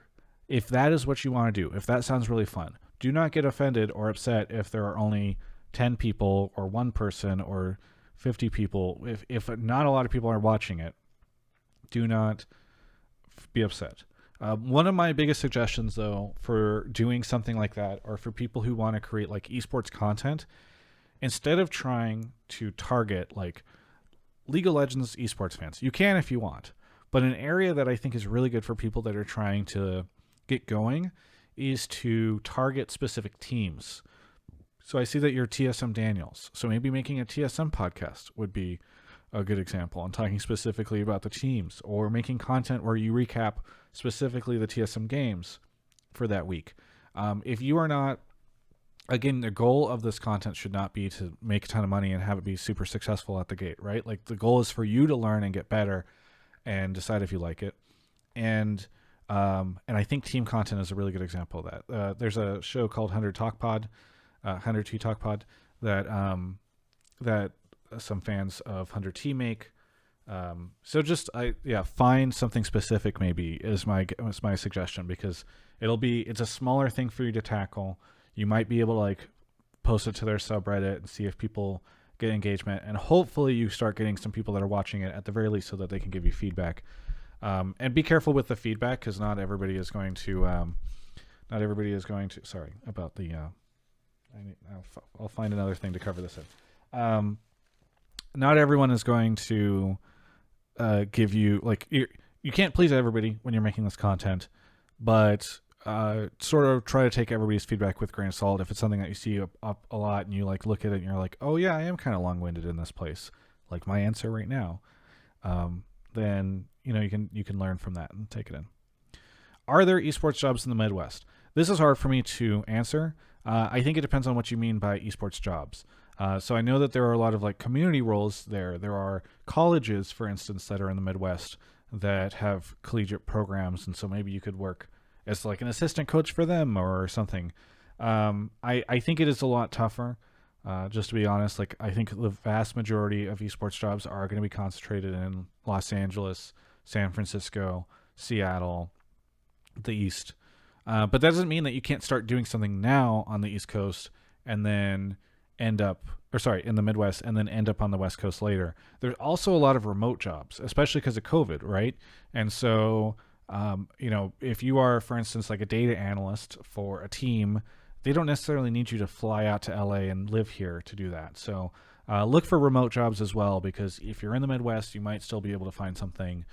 S1: If that is what you want to do, if that sounds really fun, do not get offended or upset if there are only 10 people or one person or 50 people. If not a lot of people are watching it, do not be upset. One of my biggest suggestions, though, for doing something like that, or for people who want to create like esports content, instead of trying to target like League of Legends esports fans, you can if you want, but an area that I think is really good for people that are trying to get going is to target specific teams. So I see that you're TSM Daniels, so maybe making a TSM podcast would be a good example, and talking specifically about the teams, or making content where you recap specifically the TSM games for that week. If you are not, again, the goal of this content should not be to make a ton of money and have it be super successful at the gate, right? Like the goal is for you to learn and get better and decide if you like it. And I think team content is a really good example of that. There's a show called 100 Talk Pod, 100 T Talk Pod, that some fans of 100 T make. So just find something specific. Maybe is my suggestion, because it's a smaller thing for you to tackle. You might be able to like post it to their subreddit and see if people get engagement, and hopefully you start getting some people that are watching it at the very least, so that they can give you feedback. And be careful with the feedback, because not everybody is going to. Sorry about the. I'll find another thing to cover this in. Not everyone is going to give you, like, you can't please everybody when you're making this content, but sort of try to take everybody's feedback with a grain of salt. If it's something that you see up a lot and you like look at it and you're like, oh yeah, I am kind of long-winded in this place, like my answer right now, then you can learn from that and take it in. Are there esports jobs in the Midwest? This is hard for me to answer. I think it depends on what you mean by esports jobs. So I know that there are a lot of like community roles there. There are colleges, for instance, that are in the Midwest that have collegiate programs, and so maybe you could work as like an assistant coach for them or something. I think it is a lot tougher. Just to be honest, like I think the vast majority of esports jobs are going to be concentrated in Los Angeles, San Francisco, Seattle, the East. But that doesn't mean that you can't start doing something now on the East Coast and then in the Midwest, and then end up on the West Coast later. There's also a lot of remote jobs, especially because of COVID, right? And so, if you are, for instance, like a data analyst for a team, they don't necessarily need you to fly out to LA and live here to do that. So look for remote jobs as well, because if you're in the Midwest, you might still be able to find something,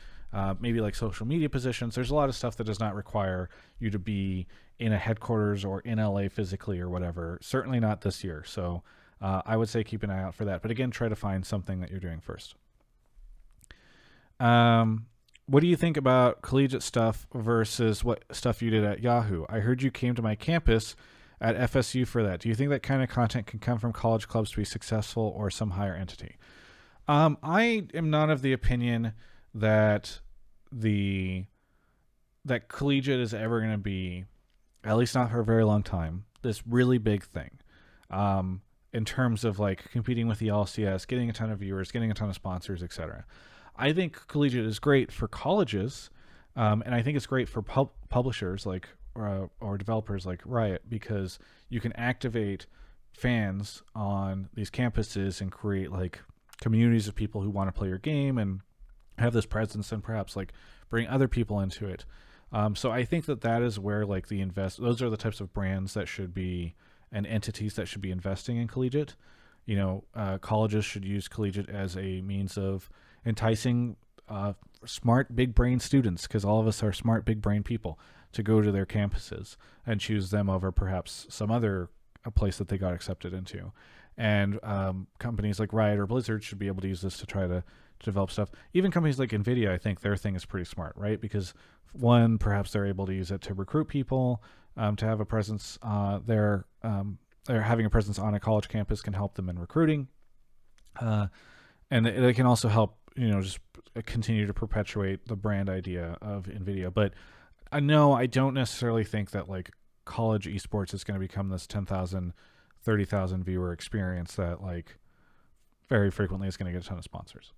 S1: maybe like social media positions. There's a lot of stuff that does not require you to be in a headquarters or in LA physically or whatever. Certainly not this year. So I would say keep an eye out for that. But again, try to find something that you're doing first. What do you think about collegiate stuff versus what stuff you did at Yahoo? I heard you came to my campus at FSU for that. Do you think that kind of content can come from college clubs to be successful, or some higher entity? I am not of the opinion that that collegiate is ever going to be, at least not for a very long time, this really big thing. In terms of like competing with the LCS, getting a ton of viewers, getting a ton of sponsors, etc. I think collegiate is great for colleges, and I think it's great for publishers like or developers like Riot, because you can activate fans on these campuses and create like communities of people who want to play your game and have this presence, and perhaps like bring other people into it. So I think that is where like those are the types of brands that should be, and entities that should be investing in collegiate. Colleges should use collegiate as a means of enticing smart big brain students, because all of us are smart big brain people, to go to their campuses and choose them over perhaps some other place that they got accepted into. And companies like Riot or Blizzard should be able to use this to try to develop stuff. Even companies like NVIDIA, I think their thing is pretty smart, right? Because one, perhaps they're able to use it to recruit people, to have a presence there. They're having a presence on a college campus can help them in recruiting. uh, and they can also help, just continue to perpetuate the brand idea of NVIDIA. But I don't necessarily think that like college esports is going to become this 10,000, 30,000 viewer experience that like very frequently is going to get a ton of sponsors.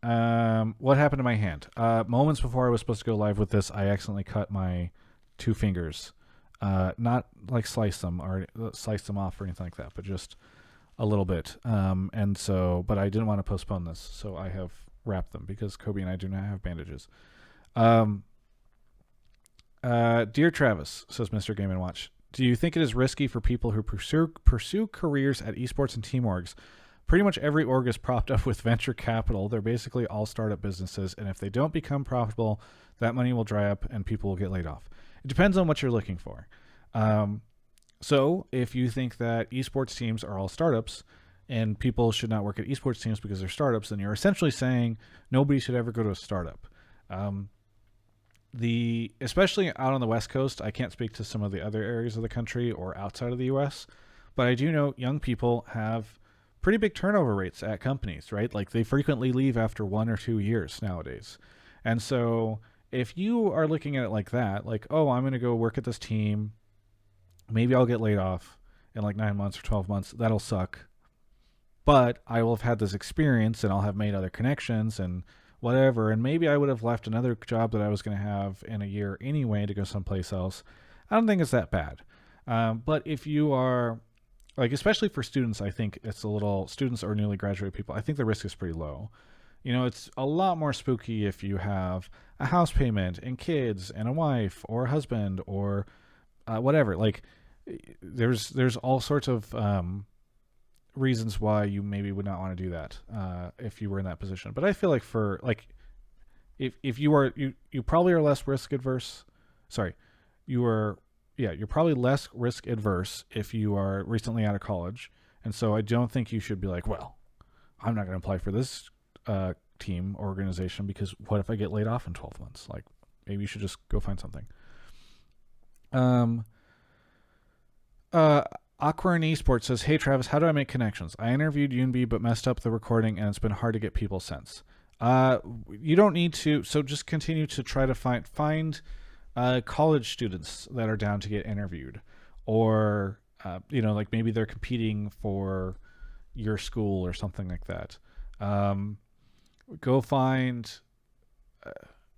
S1: What happened to my hand? Moments before I was supposed to go live with this, I accidentally cut my 2 fingers. Not like slice them off or anything like that, but just a little bit. And so, but I didn't want to postpone this, so I have wrapped them because Kobe and I do not have bandages. Dear Travis, says Mr. Game and Watch, do you think it is risky for people who pursue careers at esports and team orgs? Pretty much every org is propped up with venture capital. They're basically all startup businesses, and if they don't become profitable, that money will dry up and people will get laid off. It depends on what you're looking for. So if you think that esports teams are all startups and people should not work at esports teams because they're startups, then you're essentially saying nobody should ever go to a startup. Especially out on the West Coast, I can't speak to some of the other areas of the country or outside of the US, but I do know young people have pretty big turnover rates at companies, right? Like they frequently leave after 1 or 2 years nowadays. And so if you are looking at it like that, like, oh, I'm going to go work at this team, maybe I'll get laid off in like 9 months or 12 months, that'll suck. But I will have had this experience and I'll have made other connections and whatever, and maybe I would have left another job that I was going to have in a year anyway to go someplace else. I don't think it's that bad. But if you are, like, especially for students, I think it's a little, students or newly graduated people, I think the risk is pretty low. It's a lot more spooky if you have a house payment and kids and a wife or a husband or whatever. Like, there's all sorts of reasons why you maybe would not want to do that if you were in that position. But I feel like for like if you are you probably are less risk adverse. Sorry, you're probably less risk adverse if you are recently out of college, and so I don't think you should be like, well, I'm not going to apply for this team or organization because what if I get laid off in 12 months? Like maybe you should just go find something. Aquarian Esports says, hey Travis, how do I make connections? I interviewed UNB but messed up the recording and it's been hard to get people since. You don't need to, so just continue to try to find college students that are down to get interviewed, or like maybe they're competing for your school or something like that. Go find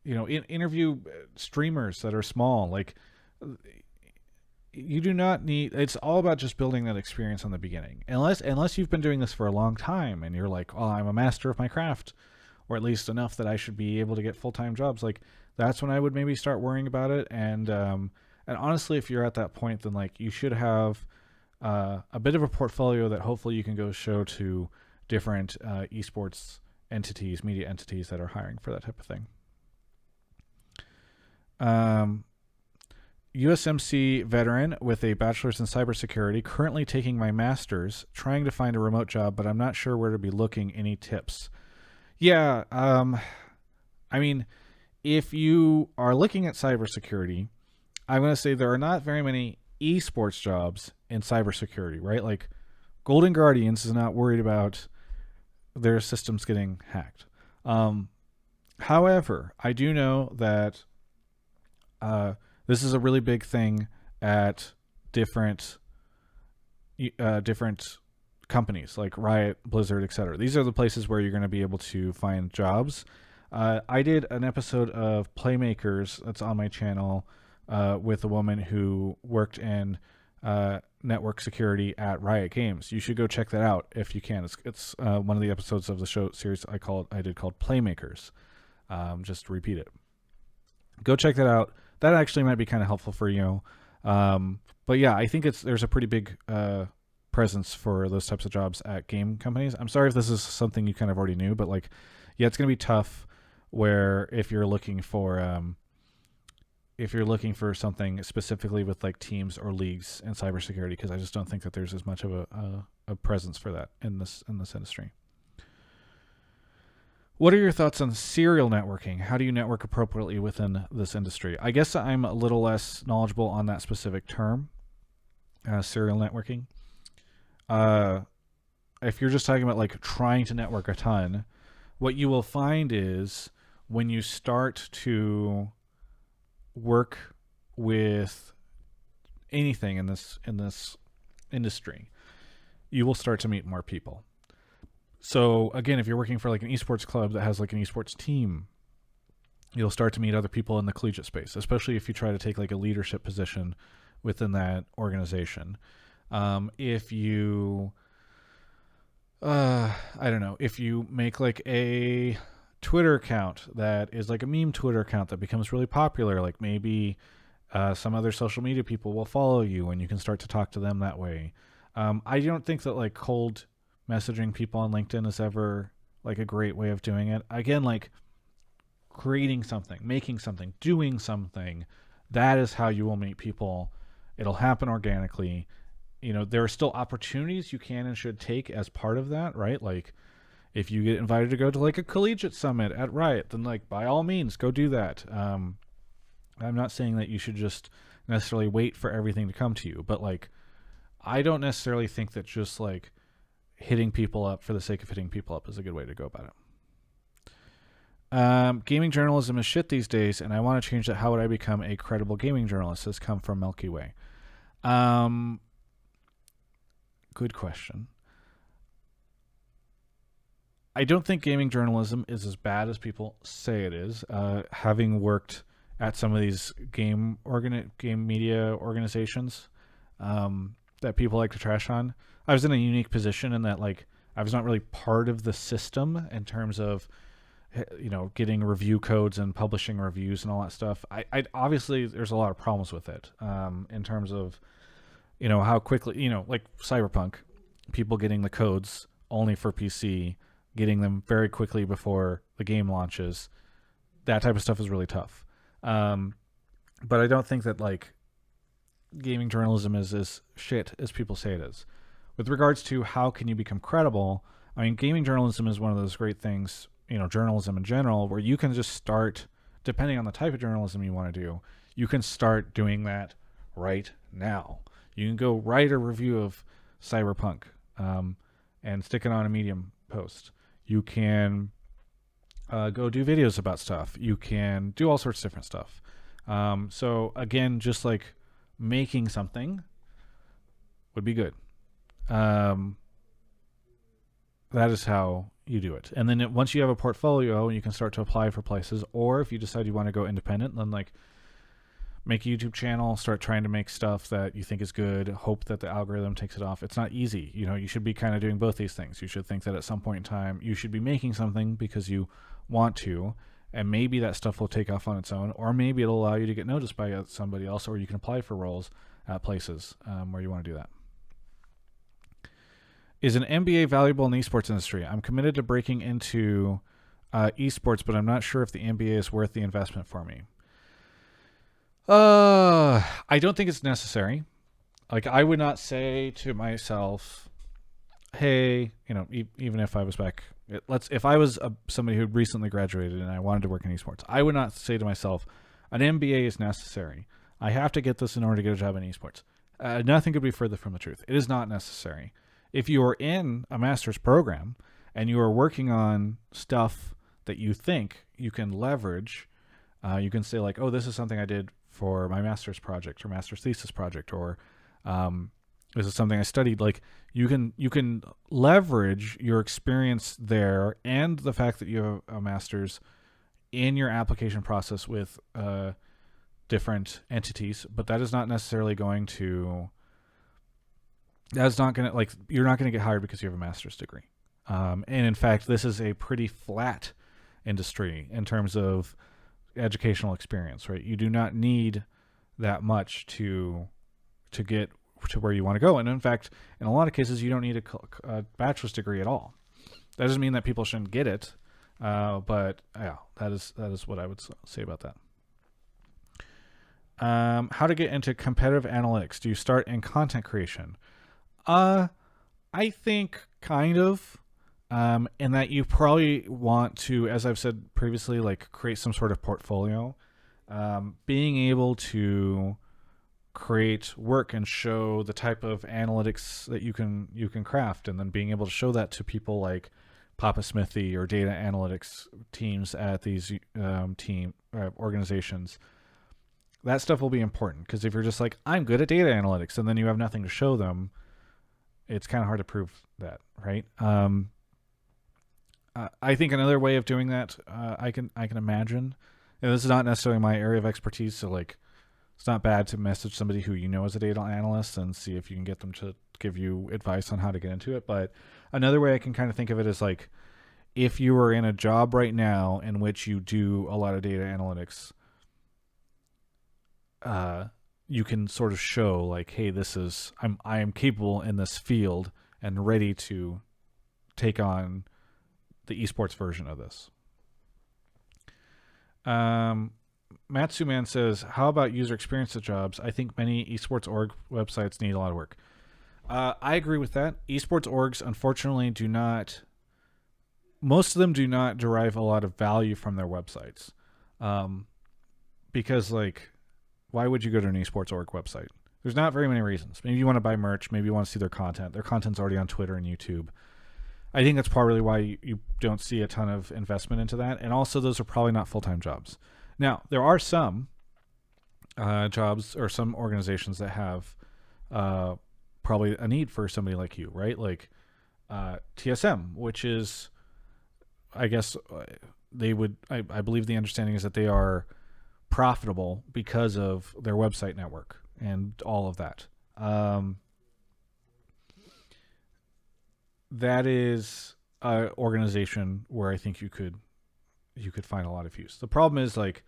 S1: interview streamers that are small. Like you do not need, it's all about just building that experience on the beginning, unless you've been doing this for a long time and you're like, oh, I'm a master of my craft, or at least enough that I should be able to get full-time jobs. Like that's when I would maybe start worrying about it. And honestly, if you're at that point, then like you should have a bit of a portfolio that hopefully you can go show to different esports entities, media entities that are hiring for that type of thing. USMC veteran with a bachelor's in cybersecurity, currently taking my master's, trying to find a remote job, but I'm not sure where to be looking. Any tips? Yeah, I mean, if you are looking at cybersecurity, I'm going to say there are not very many esports jobs in cybersecurity, right? Like Golden Guardians is not worried about their systems getting hacked. However, I do know that this is a really big thing at different companies like Riot, Blizzard, etc. These are the places where you're going to be able to find jobs. I did an episode of Playmakers that's on my channel with a woman who worked in network security at Riot Games. You should go check that out if you can. It's one of the episodes of the show series I did called Playmakers. Just to repeat it. Go check that out. That actually might be kind of helpful for you. But yeah, I think there's a pretty big presence for those types of jobs at game companies. I'm sorry if this is something you kind of already knew, but like, yeah, it's going to be tough where if you're looking for something specifically with like teams or leagues in cybersecurity, because I just don't think that there's as much of a presence for that in this industry. What are your thoughts on serial networking? How do you network appropriately within this industry? I guess I'm a little less knowledgeable on that specific term, serial networking. if you're just talking about like trying to network a ton, what you will find is when you start to work with anything in this industry, you will start to meet more people. So again, if you're working for like an esports club that has like an esports team, you'll start to meet other people in the collegiate space, especially if you try to take like a leadership position within that organization. If you, I don't know, if you make like a Twitter account that is like a meme Twitter account that becomes really popular, like maybe some other social media people will follow you and you can start to talk to them that way. I don't think that like cold messaging people on LinkedIn is ever like a great way of doing it. Again, like creating something, making something, doing something, that is how you will meet people. It'll happen organically. You know, there are still opportunities you can and should take as part of that, right? Like if you get invited to go to like a collegiate summit at Riot, then like by all means go do that. I'm not saying that you should just necessarily wait for everything to come to you, but like I don't necessarily think that just like hitting people up for the sake of hitting people up is a good way to go about it. Gaming journalism is shit these days, and I want to change that. How would I become a credible gaming journalist? This come from Milky Way. Good question. I don't think gaming journalism is as bad as people say it is. Having worked at some of these game media organizations that people like to trash on, I was in a unique position in that like I was not really part of the system in terms of, you know, getting review codes and publishing reviews and all that stuff. I obviously there's a lot of problems with it in terms of, you know, how quickly, you know, like Cyberpunk, people getting the codes only for PC, getting them very quickly before the game launches. That type of stuff is really tough. But I don't think that like gaming journalism is as shit as people say it is. With regards to how can you become credible, I mean, gaming journalism is one of those great things, you know, journalism in general, where you can just start, depending on the type of journalism you want to do, you can start doing that right now. You can go write a review of Cyberpunk and stick it on a Medium post. You can go do videos about stuff. You can do all sorts of different stuff. So again, just like making something would be good. That is how you do it. And then once you have a portfolio, you can start to apply for places. Or if you decide you want to go independent, then like make a YouTube channel, start trying to make stuff that you think is good, hope that the algorithm takes it off. It's not easy. You know, you should be kind of doing both these things. You should think that at some point in time, you should be making something because you want to, and maybe that stuff will take off on its own, or maybe it'll allow you to get noticed by somebody else, or you can apply for roles at places where you want to do that. Is an MBA valuable in the esports industry? I'm committed to breaking into esports, but I'm not sure if the MBA is worth the investment for me. I don't think it's necessary. Like, I would not say to myself, hey, you know, even if I was back, if I was somebody who recently graduated and I wanted to work in esports, I would not say to myself, an MBA is necessary. I have to get this in order to get a job in esports. Nothing could be further from the truth. It is not necessary. If you are in a master's program and you are working on stuff that you think you can leverage, you can say like, oh, this is something I did for my master's project or master's thesis project, or this is something I studied. Like you can leverage your experience there and the fact that you have a master's in your application process with different entities, but that is not necessarily going to, that's not going to, like, you're not going to get hired because you have a master's degree. And in fact, this is a pretty flat industry in terms of educational experience, right? You do not need that much to get to where you want to go. And in fact, in a lot of cases, you don't need a bachelor's degree at all. That doesn't mean that people shouldn't get it. But yeah, that is what I would say about that. How to get into competitive analytics? Do you start in content creation? I think kind of, in that you probably want to, as I've said previously, like create some sort of portfolio. Being able to create work and show the type of analytics that you can craft, and then being able to show that to people like Papa Smithy or data analytics teams at these organizations. That stuff will be important, because if you're just like, I'm good at data analytics, and then you have nothing to show them, it's kind of hard to prove that, right? I think another way of doing that, I can imagine, and this is not necessarily my area of expertise, so like, it's not bad to message somebody who you know is a data analyst and see if you can get them to give you advice on how to get into it. But another way I can kind of think of it is like, if you were in a job right now in which you do a lot of data analytics, you can sort of show like, hey, I am capable in this field and ready to take on the esports version of this. Matsuman says, how about user experience jobs? I think many esports org websites need a lot of work. I agree with that. Esports orgs, unfortunately, most of them do not derive a lot of value from their websites. Because, like, why would you go to an esports org website? There's not very many reasons. Maybe you want to buy merch. Maybe you want to see their content. Their content's already on Twitter and YouTube. I think that's probably why you don't see a ton of investment into that. And also, those are probably not full-time jobs. Now, there are some jobs or some organizations that have probably a need for somebody like you, right? Like TSM, which is, I guess, I believe the understanding is that they are profitable because of their website network and all of that. That is an organization where I think you could find a lot of use. The problem is, like,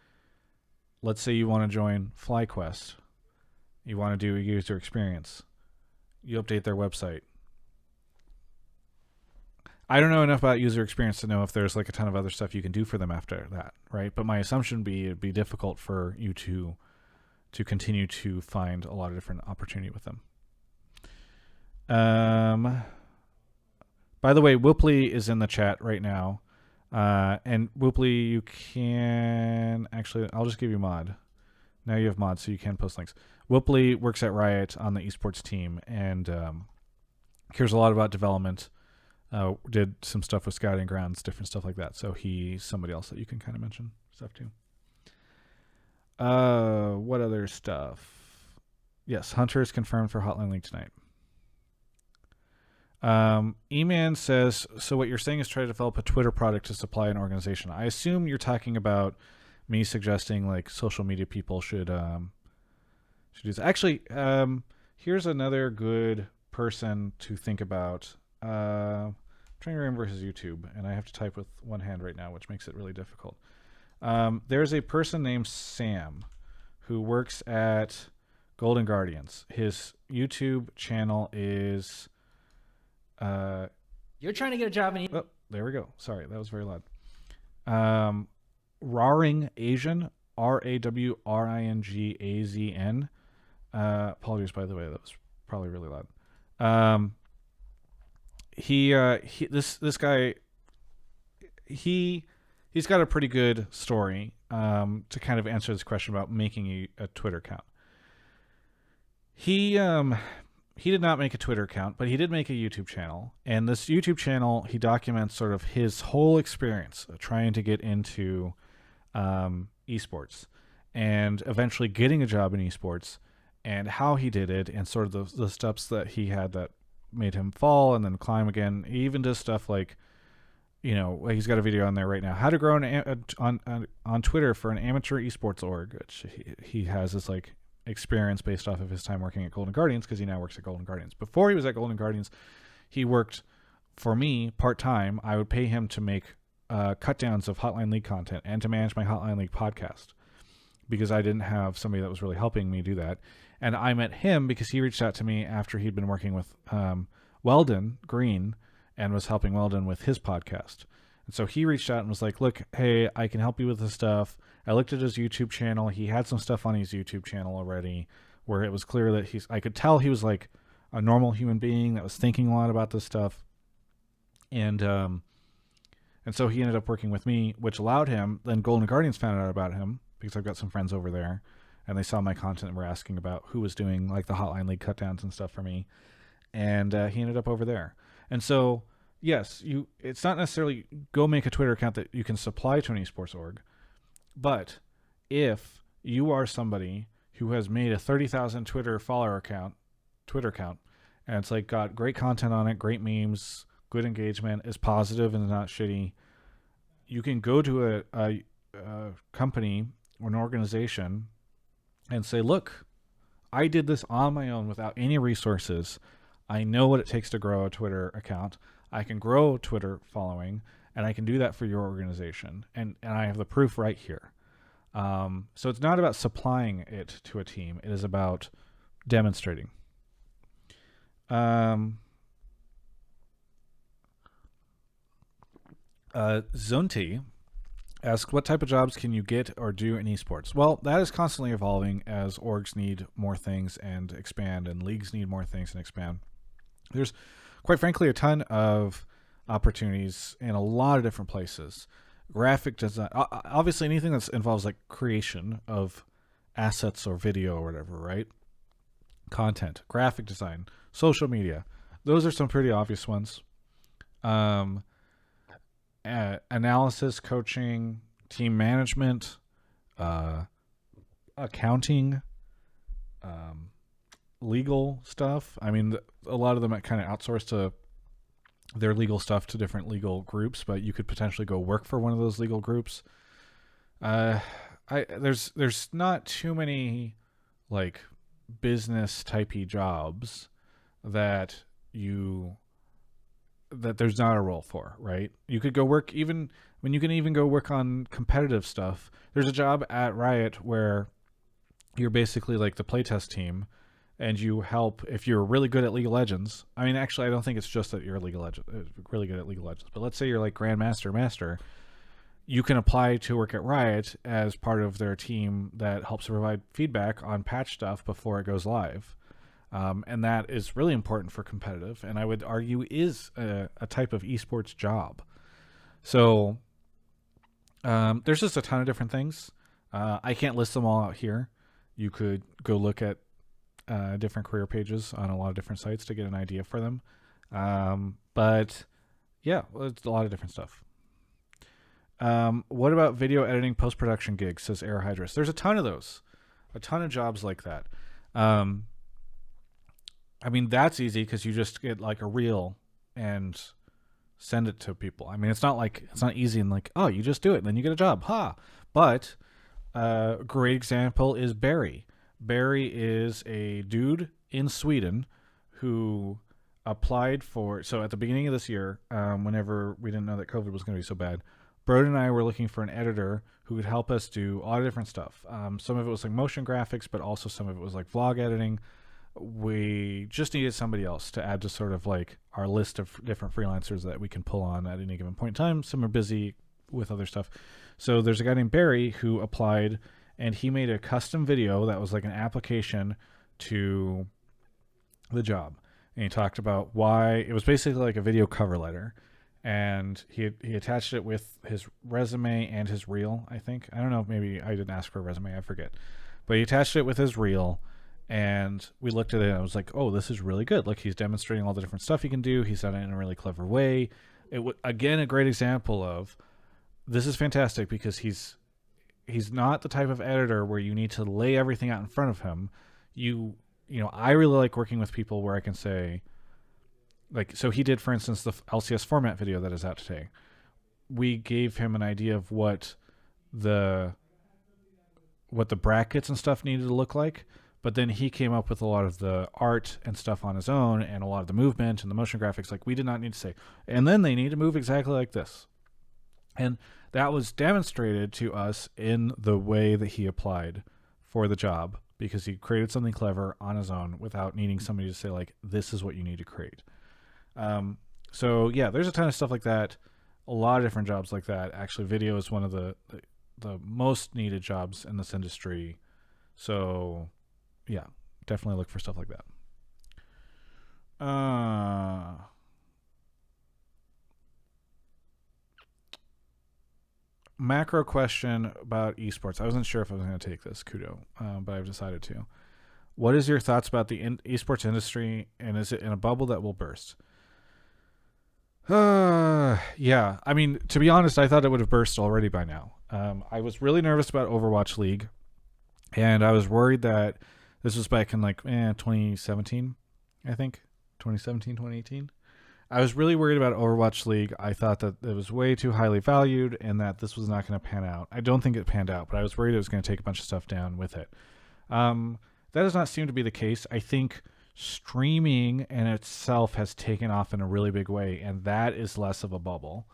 S1: let's say you want to join FlyQuest. You want to do a user experience. You update their website. I don't know enough about user experience to know if there's like a ton of other stuff you can do for them after that, right? But my assumption would be it'd be difficult for you to continue to find a lot of different opportunity with them. By the way, Whoopley is in the chat right now. And Whoopley, you can actually, I'll just give you mod. Now you have mod, so you can post links. Whoopley works at Riot on the esports team and cares a lot about development. Did some stuff with scouting grounds, different stuff like that. So he's somebody else that you can kind of mention stuff to. What other stuff? Yes, Hunter is confirmed for Hotline League tonight. E-Man says, so what you're saying is try to develop a Twitter product to supply an organization. I assume you're talking about me suggesting like social media people should do this. Actually, here's another good person to think about. I'm trying to remember his YouTube, and I have to type with one hand right now, which makes it really difficult. There's a person named Sam who works at Golden Guardians. His YouTube channel is...
S2: You're trying to get a job in...
S1: Oh, there we go. Sorry, that was very loud. Rawring Asian, RAWRINGAZN. Apologies, by the way, that was probably really loud. This guy, he's got a pretty good story to kind of answer this question about making a Twitter account. He did not make a Twitter account, but he did make a YouTube channel. And this YouTube channel, he documents sort of his whole experience trying to get into esports and eventually getting a job in esports and how he did it and sort of the steps that he had that made him fall and then climb again. He even does stuff like, you know, he's got a video on there right now, how to grow on Twitter for an amateur esports org, which he has this like experience based off of his time working at Golden Guardians, because he now works at Golden Guardians. Before he was at Golden Guardians, he worked for me part-time. I would pay him to make cut downs of Hotline League content and to manage my Hotline League podcast because I didn't have somebody that was really helping me do that. And I met him because he reached out to me after he'd been working with Weldon Green and was helping Weldon with his podcast. And so he reached out and was like, look, hey, I can help you with this stuff. I looked at his YouTube channel. He had some stuff on his YouTube channel already where it was clear that I could tell he was like a normal human being that was thinking a lot about this stuff. And so he ended up working with me, which allowed him, then Golden Guardians found out about him because I've got some friends over there. and they saw my content and were asking about who was doing like the Hotline League cutdowns and stuff for me, and he ended up over there. And so yes, it's not necessarily go make a Twitter account that you can supply to an esports org, but if you are somebody who has made a 30,000 Twitter account, and it's like got great content on it, great memes, good engagement, is positive and not shitty, you can go to a company or an organization and say, look, I did this on my own without any resources. I know what it takes to grow a Twitter account. I can grow Twitter following, and I can do that for your organization. And I have the proof right here. So it's not about supplying it to a team. It is about demonstrating. Zonti asks, what type of jobs can you get or do in esports? Well, that is constantly evolving as orgs need more things and expand, and leagues need more things and expand. There's, quite frankly, a ton of opportunities in a lot of different places. Graphic design, obviously anything that involves like creation of assets or video or whatever, right? Content, graphic design, social media. Those are some pretty obvious ones. Analysis, coaching, team management, accounting, legal stuff. I mean, a lot of them kind of outsource to their legal stuff to different legal groups, but you could potentially go work for one of those legal groups. There's not too many like business typey jobs that there's not a role for, right? You could go work you can even go work on competitive stuff. There's a job at Riot where you're basically like the playtest team, and you help if you're really good at League of Legends. I mean, actually, I don't think it's just that you're really good at League of Legends, but let's say you're like Grandmaster Master. You can apply to work at Riot as part of their team that helps provide feedback on patch stuff before it goes live. And that is really important for competitive, and I would argue is a type of esports job. So there's just a ton of different things. I can't list them all out here. You could go look at different career pages on a lot of different sites to get an idea for them. But yeah, it's a lot of different stuff. What about video editing, post-production gigs, says Aerohydrus. There's a ton of those. A ton of jobs like that. I mean, that's easy because you just get like a reel and send it to people. I mean, it's not easy and like, oh, you just do it and then you get a job. But a great example is Barry. Barry is a dude in Sweden who applied for, so at the beginning of this year, whenever we didn't know that COVID was going to be so bad, Brody and I were looking for an editor who could help us do a lot of different stuff. Some of it was like motion graphics, but also some of it was like vlog editing. We just needed somebody else to add to sort of like our list of different freelancers that we can pull on at any given point in time. Some are busy with other stuff. So there's a guy named Barry who applied, and he made a custom video that was like an application to the job. And he talked about why it was basically like a video cover letter. And he attached it with his resume and his reel, I think. I don't know, maybe I didn't ask for a resume, I forget. But he attached it with his reel, and we looked at it and I was like, oh, this is really good. Like, he's demonstrating all the different stuff he can do. He's done it in a really clever way. Again, a great example of this is fantastic because he's not the type of editor where you need to lay everything out in front of him. You know, I really like working with people where I can say, like, so he did, for instance, the LCS format video that is out today. We gave him an idea of what the brackets and stuff needed to look like, but then he came up with a lot of the art and stuff on his own and a lot of the movement and the motion graphics. Like, we did not need to say, and then they need to move exactly like this. And that was demonstrated to us in the way that he applied for the job, because he created something clever on his own without needing somebody to say, like, this is what you need to create. So yeah, there's a ton of stuff like that. A lot of different jobs like that. Actually, video is one of the most needed jobs in this industry. So yeah, definitely look for stuff like that. macro question about esports. I wasn't sure if I was going to take this, Kudo, but I've decided to. What is your thoughts about the esports industry, and is it in a bubble that will burst? Yeah. I mean, to be honest, I thought it would have burst already by now. I was really nervous about Overwatch League, and I was worried that this was back in like 2017, I think 2017, 2018. I was really worried about Overwatch League. I thought that it was way too highly valued and that this was not going to pan out. I don't think it panned out, but I was worried it was going to take a bunch of stuff down with it. That does not seem to be the case. I think streaming in itself has taken off in a really big way, and that is less of a bubble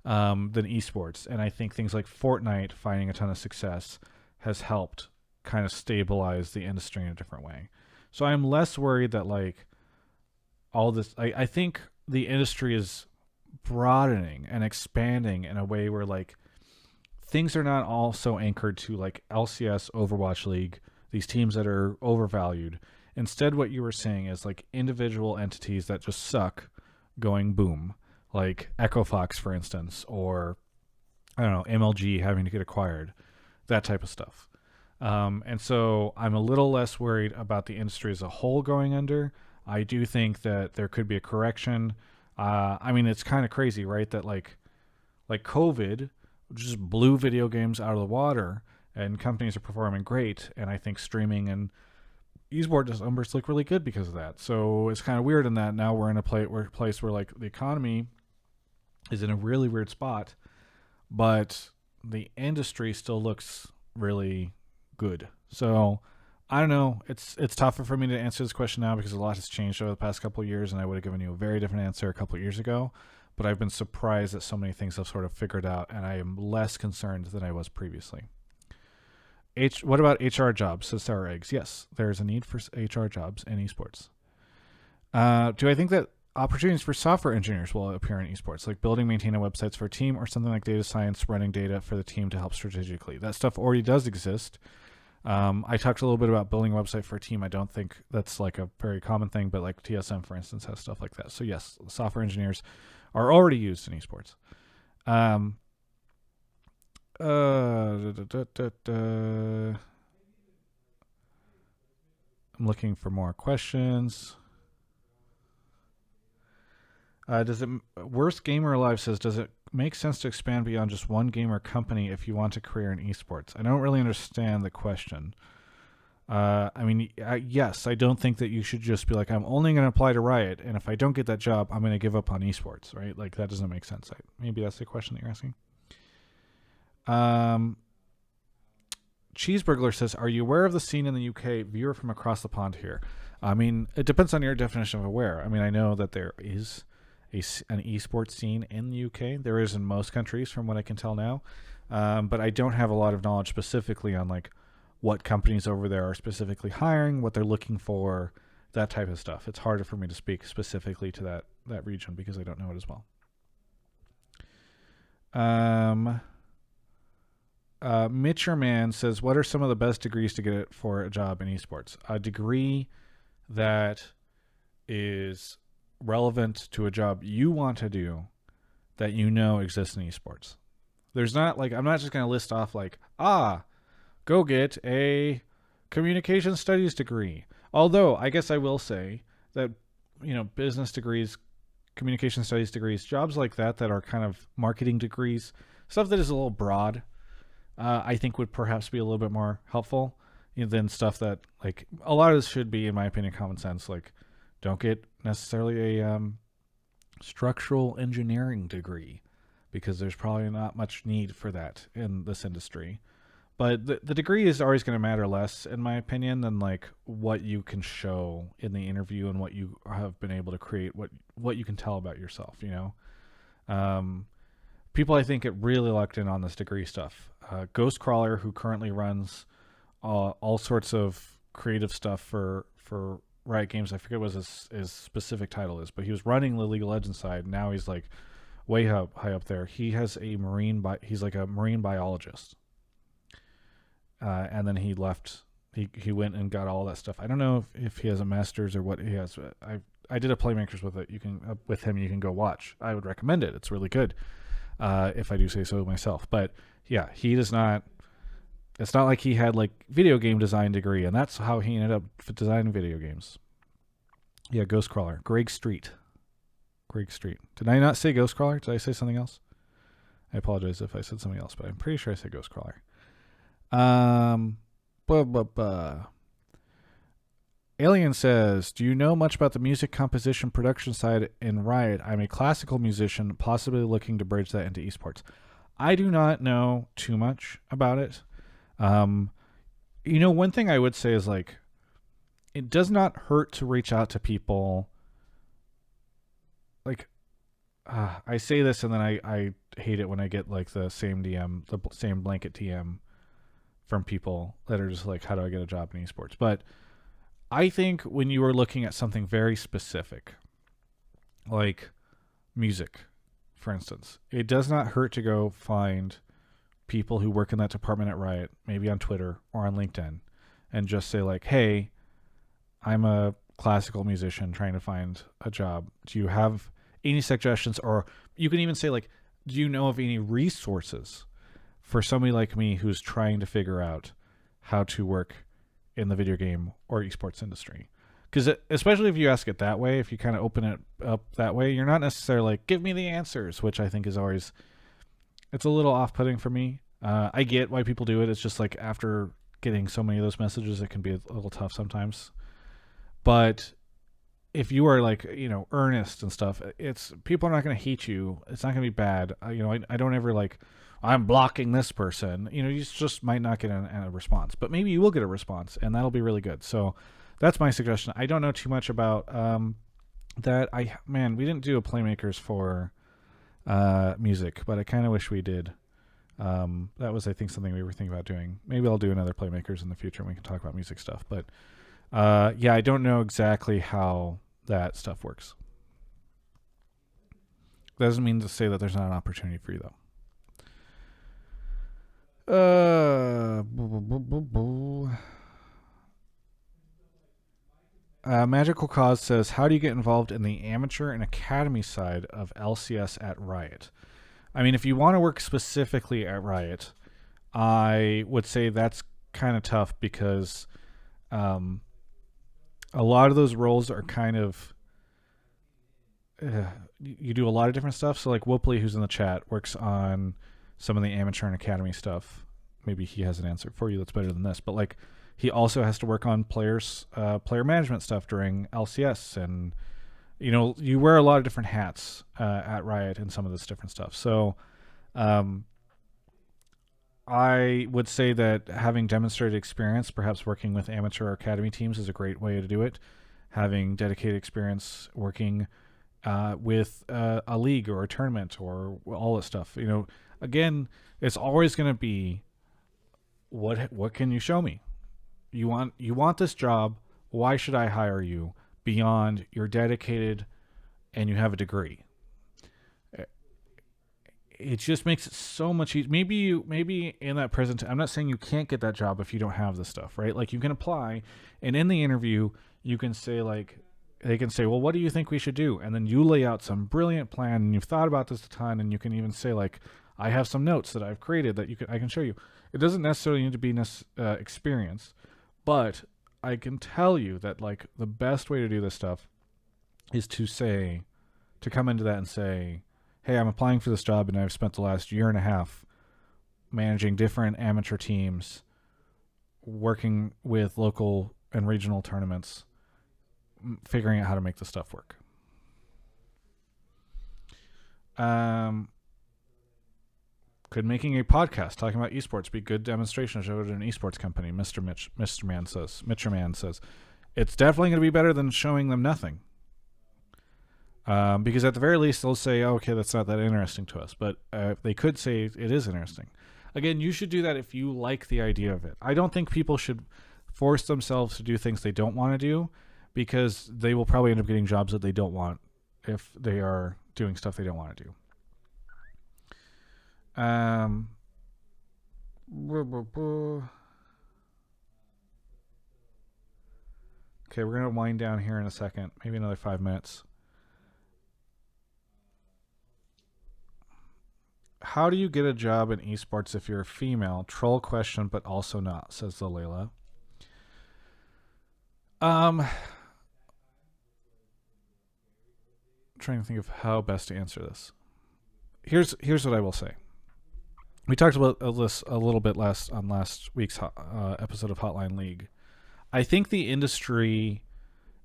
S1: than esports. And I think things like Fortnite finding a ton of success has helped kind of stabilize the industry in a different way. So I'm less worried that like all this. I think the industry is broadening and expanding in a way where like things are not all so anchored to like LCS, Overwatch League, these teams that are overvalued. Instead, what you were saying is like individual entities that just suck going boom, like Echo Fox, for instance, or I don't know, MLG having to get acquired, that type of stuff. And so I'm a little less worried about the industry as a whole going under. I do think that there could be a correction. I mean, it's kind of crazy, right? That like COVID just blew video games out of the water, and companies are performing great. And I think streaming and esports numbers look really good because of that. So it's kind of weird in that now we're in a place where like the economy is in a really weird spot, but the industry still looks really good. So I don't know. It's tougher for me to answer this question now because a lot has changed over the past couple of years, and I would have given you a very different answer a couple of years ago. But I've been surprised that so many things have sort of figured out, and I am less concerned than I was previously. What about HR jobs? Says Sour Eggs. Yes, there is a need for HR jobs in esports. Do I think that opportunities for software engineers will appear in esports, like building, maintaining websites for a team, or something like data science, running data for the team to help strategically? That stuff already does exist. I talked a little bit about building a website for a team. I don't think that's like a very common thing, but like TSM, for instance, has stuff like that. So yes, software engineers are already used in esports. I'm looking for more questions. Does it Worst Gamer Alive says, does it make sense to expand beyond just one game or company if you want a career in esports? I don't really understand the question. I mean, yes, I don't think that you should just be like, I'm only going to apply to Riot, and if I don't get that job, I'm going to give up on esports, right? Like, that doesn't make sense. Maybe that's the question that you're asking. Cheeseburglar says, are you aware of the scene in the UK? Viewer from across the pond here. I mean, it depends on your definition of aware. I mean, I know that there is an esports scene in the UK. There is in most countries, from what I can tell now. But I don't have a lot of knowledge specifically on like what companies over there are specifically hiring, what they're looking for, that type of stuff. It's harder for me to speak specifically to that region because I don't know it as well. Mitcher Man says, what are some of the best degrees to get for a job in esports? A degree that is relevant to a job you want to do that you know exists in esports. There's not like, I'm not just going to list off like, go get a communication studies degree. Although I guess I will say that, business degrees, communication studies degrees, jobs like that are kind of marketing degrees, stuff that is a little broad, I think would perhaps be a little bit more helpful than stuff that like a lot of this should be, in my opinion, common sense. Like, don't get necessarily a structural engineering degree because there's probably not much need for that in this industry. But the degree is always going to matter less, in my opinion, than like what you can show in the interview and what you have been able to create, what you can tell about yourself. People I think get really locked in on this degree stuff. Ghostcrawler, who currently runs all sorts of creative stuff for Riot Games, I forget what his specific title is, but he was running the League of Legends side. Now he's like way high up there. He has he's like a marine biologist. And then he left. He went and got all that stuff. I don't know if he has a master's or what he has. I did a Playmakers with it. With him, you can go watch. I would recommend it. It's really good. if I do say so myself. But yeah, he does not. It's not like he had like video game design degree, and that's how he ended up designing video games. Yeah, Ghostcrawler, Greg Street. Greg Street. Did I not say Ghostcrawler? Did I say something else? I apologize if I said something else, but I'm pretty sure I said Ghostcrawler. Blah, blah, blah. Alien says, do you know much about the music composition production side in Riot? I'm a classical musician, possibly looking to bridge that into esports. I do not know too much about it. One thing I would say is like, it does not hurt to reach out to people. Like, I say this and then I hate it when I get like the same DM, the same blanket DM from people that are just like, how do I get a job in esports? But I think when you are looking at something very specific, like music, for instance, it does not hurt to go find people who work in that department at Riot, maybe on Twitter or on LinkedIn, and just say like, hey, I'm a classical musician trying to find a job. Do you have any suggestions? Or you can even say like, do you know of any resources for somebody like me who's trying to figure out how to work in the video game or esports industry? Because especially if you ask it that way, if you kind of open it up that way, you're not necessarily like, give me the answers, which I think is always, it's a little off-putting for me. I get why people do it. It's just like after getting so many of those messages, it can be a little tough sometimes. But if you are like, earnest and stuff, it's people are not going to hate you. It's not going to be bad. I don't ever like, I'm blocking this person. You just might not get a response, but maybe you will get a response, and that'll be really good. So that's my suggestion. I don't know too much about that. We didn't do a Playmakers for music, but I kind of wish we did. That was, I think, something we were thinking about doing. Maybe I'll do another Playmakers in the future and we can talk about music stuff. But I don't know exactly how that stuff works. That doesn't mean to say that there's not an opportunity for you, though. Magical Cause says, how do you get involved in the amateur and academy side of LCS at Riot? I mean, if you want to work specifically at Riot, I would say that's kind of tough because a lot of those roles are kind of you do a lot of different stuff. So like Whoopley, who's in the chat, works on some of the amateur and academy stuff. Maybe he has an answer for you that's better than this, but like he also has to work on player management stuff during LCS, and you wear a lot of different hats at Riot and some of this different stuff. So I would say that having demonstrated experience, perhaps working with amateur or academy teams, is a great way to do it. Having dedicated experience working with a league or a tournament or all that stuff. Again, it's always going to be what can you show me? You want this job. Why should I hire you? Beyond you're dedicated and you have a degree. It just makes it so much easier. Maybe in that present, I'm not saying you can't get that job if you don't have this stuff, right? Like you can apply, and in the interview, you can say like, they can say, well, what do you think we should do? And then you lay out some brilliant plan, and you've thought about this a ton, and you can even say like, I have some notes that I've created that I can show you. It doesn't necessarily need to be experience, but I can tell you that like the best way to do this stuff is to come into that and say, hey, I'm applying for this job and I've spent the last year and a half managing different amateur teams, working with local and regional tournaments, figuring out how to make this stuff work. Could making a podcast talking about esports be good demonstration of an esports company? Mr. Man says, it's definitely going to be better than showing them nothing. Because at the very least, they'll say, oh, okay, that's not that interesting to us. But they could say it is interesting. Again, you should do that if you like the idea of it. I don't think people should force themselves to do things they don't want to do, because they will probably end up getting jobs that they don't want if they are doing stuff they don't want to do. Okay, we're going to wind down here in a second. Maybe another 5 minutes. How do you get a job in esports if you're a female? Troll question, but also not, says the Layla. I'm trying to think of how best to answer this. Here's what I will say. We talked about this a little bit last week's episode of Hotline League. I think the industry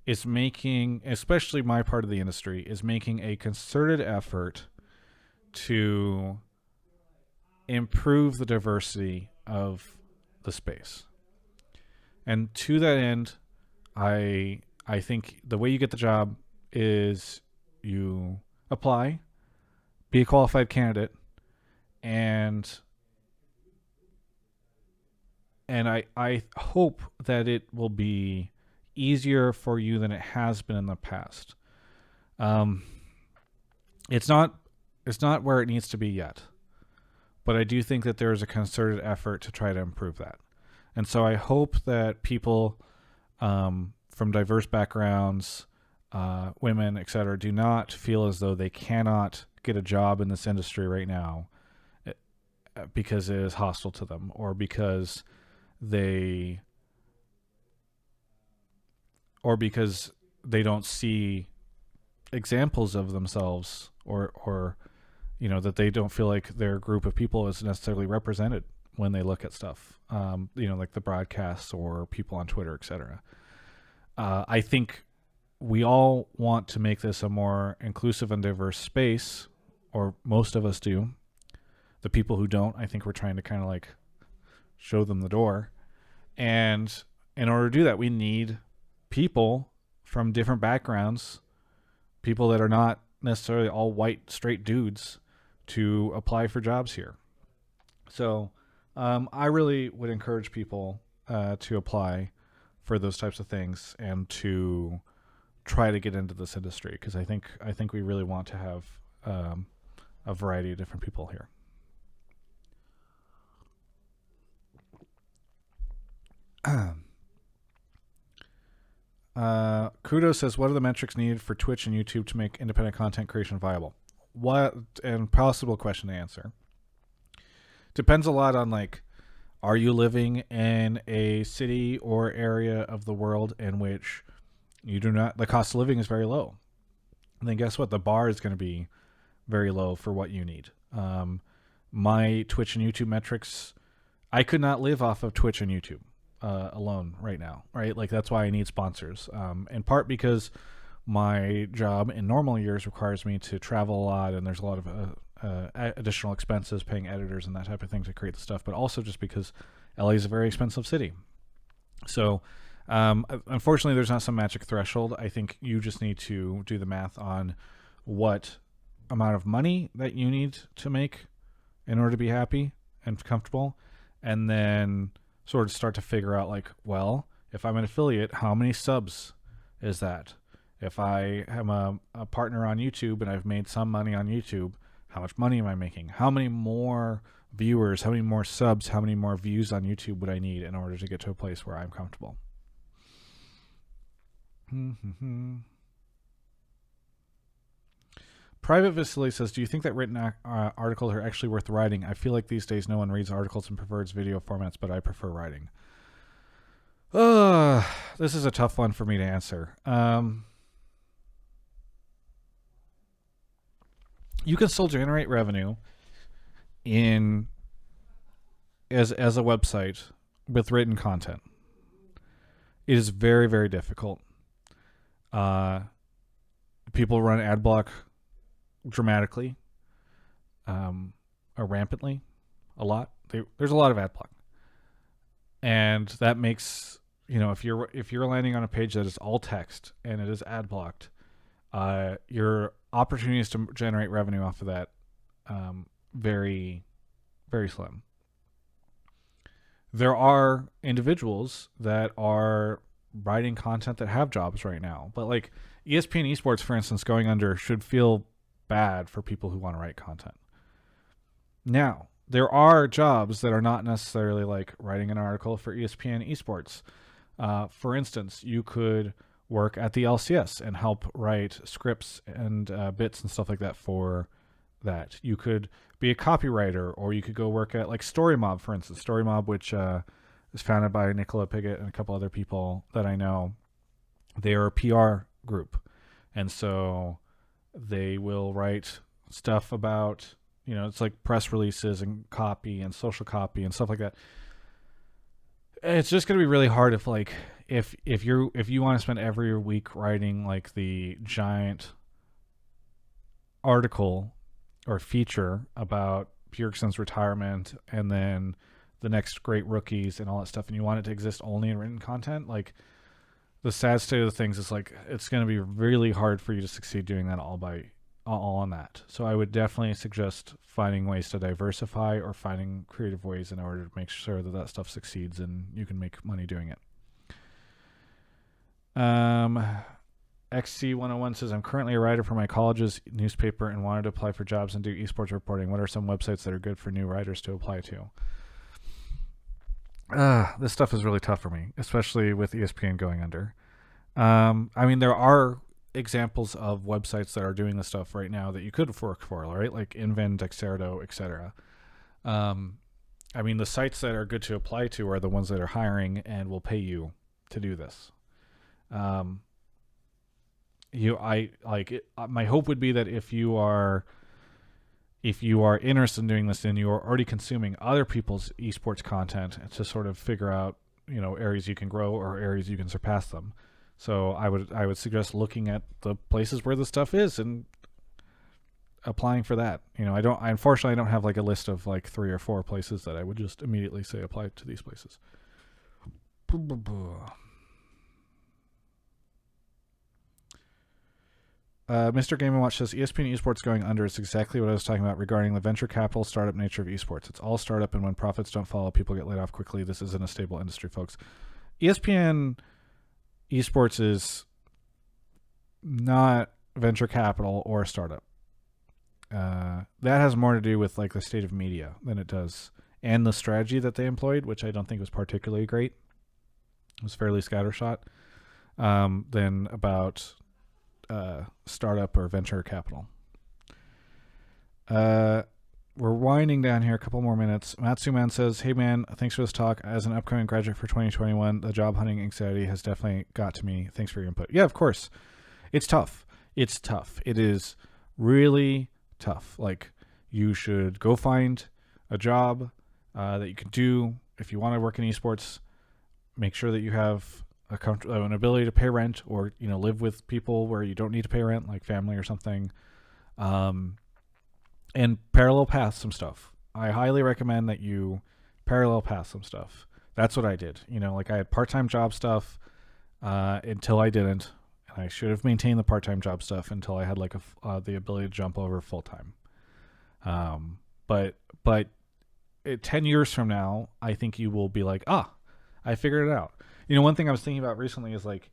S1: is making, especially my part of the industry, is making a concerted effort to improve the diversity of the space. And to that end, I think the way you get the job is you apply, be a qualified candidate, and I hope that it will be easier for you than it has been in the past. It's not where it needs to be yet, but I do think that there is a concerted effort to try to improve that. And so I hope that people from diverse backgrounds, women, etc., do not feel as though they cannot get a job in this industry right now because it is hostile to them, or because they don't see examples of themselves, or that they don't feel like their group of people is necessarily represented when they look at stuff, like the broadcasts or people on Twitter, etc. I think we all want to make this a more inclusive and diverse space, or most of us do. The people who don't, I think we're trying to kind of like show them the door. And in order to do that, we need people from different backgrounds, people that are not necessarily all white, straight dudes, to apply for jobs here. So I really would encourage people to apply for those types of things and to try to get into this industry, because I think we really want to have a variety of different people here. Kudo says, what are the metrics needed for Twitch and YouTube to make independent content creation viable? What, and possible question to answer. Depends a lot on, like, are you living in a city or area of the world in which the cost of living is very low? And then guess what? The bar is going to be very low for what you need. My Twitch and YouTube metrics, I could not live off of Twitch and YouTube alone right now, right? Like, that's why I need sponsors. In part because my job in normal years requires me to travel a lot, and there's a lot of additional expenses paying editors and that type of thing to create the stuff, but also just because LA is a very expensive city. So unfortunately, there's not some magic threshold. I think you just need to do the math on what amount of money that you need to make in order to be happy and comfortable, and then sort of start to figure out, like, well, if I'm an affiliate, how many subs is that? If I am a partner on YouTube and I've made some money on YouTube, how much money am I making? How many more viewers, how many more subs, how many more views on YouTube would I need in order to get to a place where I'm comfortable? Private Vasily says, do you think that written articles are actually worth writing? I feel like these days no one reads articles and prefers video formats, but I prefer writing. This is a tough one for me to answer. You can still generate revenue as a website with written content. It is very, very difficult. People run ad block dramatically, or rampantly, a lot. There's a lot of ad block, and that makes, if you're landing on a page that is all text and it is ad blocked, your opportunities to generate revenue off of that very, very slim. There are individuals that are writing content that have jobs right now, but like ESPN Esports, for instance, going under should feel bad for people who want to write content. Now, there are jobs that are not necessarily like writing an article for ESPN Esports. For instance, you could work at the LCS and help write scripts and bits and stuff like that for that. You could be a copywriter, or you could go work at like StoryMob, for instance. StoryMob, which is founded by Nicola Piggott and a couple other people that I know. They are a PR group, and so they will write stuff about, it's like press releases and copy and social copy and stuff like that. It's just going to be really hard if you want to spend every week writing like the giant article or feature about Bjergsen's retirement and then the next great rookies and all that stuff, and you want it to exist only in written content. Like, the sad state of the things is like it's going to be really hard for you to succeed doing that all on that. So I would definitely suggest finding ways to diversify or finding creative ways in order to make sure that that stuff succeeds and you can make money doing it. XC101 says, I'm currently a writer for my college's newspaper and wanted to apply for jobs and do esports reporting. What are some websites that are good for new writers to apply to? This stuff is really tough for me, especially with ESPN going under. I mean, there are examples of websites that are doing this stuff right now that you could work for, right? Like Invent, Dexerto, etc. I mean, the sites that are good to apply to are the ones that are hiring and will pay you to do this. My hope would be that if you are interested in doing this and you are already consuming other people's esports content to sort of figure out, areas you can grow or areas you can surpass them. So I would suggest looking at the places where the stuff is and applying for that. Unfortunately I don't have like a list of like 3 or 4 places that I would just immediately say apply to these places. Mr. Game & Watch says, ESPN esports going under is exactly what I was talking about regarding the venture capital startup nature of esports. It's all startup, and when profits don't follow, people get laid off quickly. This isn't a stable industry, folks. ESPN esports is not venture capital or a startup. That has more to do with like the state of media than it does, and the strategy that they employed, which I don't think was particularly great. It was fairly scattershot. Than about startup or venture capital. We're winding down here, a couple more minutes. Matsuman says, hey man, thanks for this talk. As an upcoming graduate for 2021, the job hunting anxiety has definitely got to me. Thanks for your input. Yeah, of course. It's tough. It is really tough. Like, you should go find a job that you can do. If you want to work in esports, make sure that you have an ability to pay rent, or live with people where you don't need to pay rent, like family or something, and parallel path some stuff. I highly recommend that you parallel path some stuff. That's what I did. Like, I had part-time job stuff until I didn't, and I should have maintained the part-time job stuff until I had like the ability to jump over full-time. But 10 years from now, I think you will be like, I figured it out. One thing I was thinking about recently is like,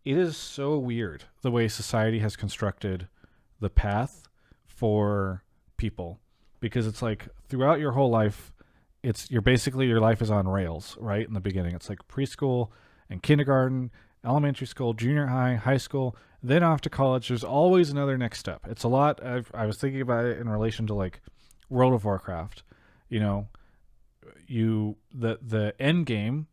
S1: it is so weird the way society has constructed the path for people, because it's like throughout your whole life, your life is on rails, right? In the beginning, it's like preschool and kindergarten, elementary school, junior high, high school, then off to college. There's always another next step. It's a lot. I was thinking about it in relation to like World of Warcraft. The end game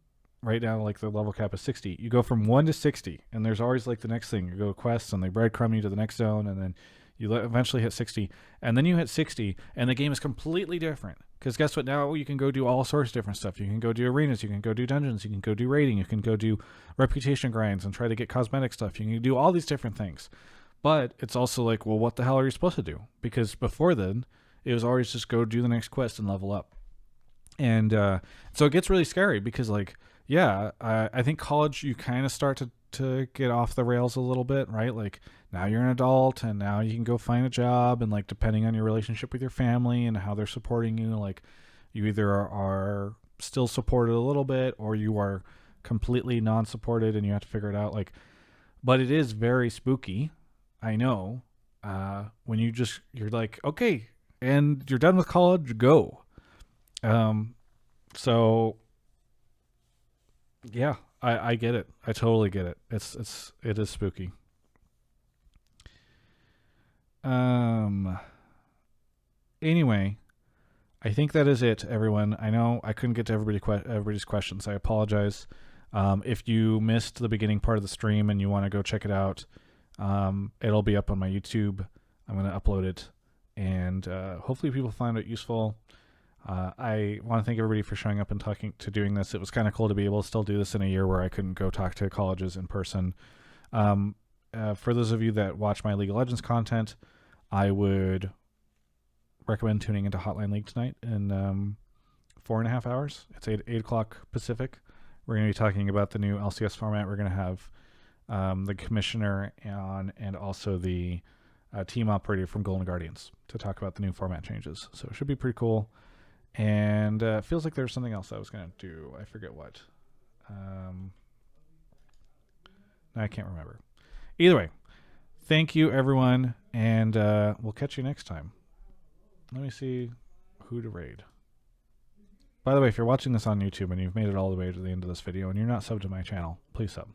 S1: right now, like the level cap is 60. You go from 1 to 60, and there's always like the next thing. You go quests, and they breadcrumb you to the next zone, and then you eventually hit 60, and then you hit 60, and the game is completely different. Because guess what? Now you can go do all sorts of different stuff. You can go do arenas, you can go do dungeons, you can go do raiding, you can go do reputation grinds and try to get cosmetic stuff. You can do all these different things. But it's also like, well, what the hell are you supposed to do? Because before then, it was always just go do the next quest and level up. And so it gets really scary because, like, I think college, you kind of start to get off the rails a little bit, right? Like, now you're an adult, and now you can go find a job, and like, depending on your relationship with your family and how they're supporting you, like, you either are still supported a little bit, or you are completely non-supported, and you have to figure it out. Like, but it is very spooky, I know, when you're like, okay, and you're done with college, go. So yeah, I get it. I totally get it. It is spooky. anyway, I think that is it, everyone. I know I couldn't get to everybody's questions. I apologize. If you missed the beginning part of the stream and you want to go check it out, it'll be up on my YouTube. I'm going to upload it, and hopefully people find it useful. I want to thank everybody for showing up and doing this. It was kind of cool to be able to still do this in a year where I couldn't go talk to colleges in person. For those of you that watch my League of Legends content, I would recommend tuning into Hotline League tonight in 4.5 hours. It's 8 o'clock Pacific. We're going to be talking about the new LCS format. We're going to have the commissioner on, and also the team operator from Golden Guardians to talk about the new format changes. So it should be pretty cool. And it feels like there's something else I was going to do. I forget what. I can't remember. Either way, thank you, everyone, and we'll catch you next time. Let me see who to raid. By the way, if you're watching this on YouTube and you've made it all the way to the end of this video and you're not subbed to my channel, please sub.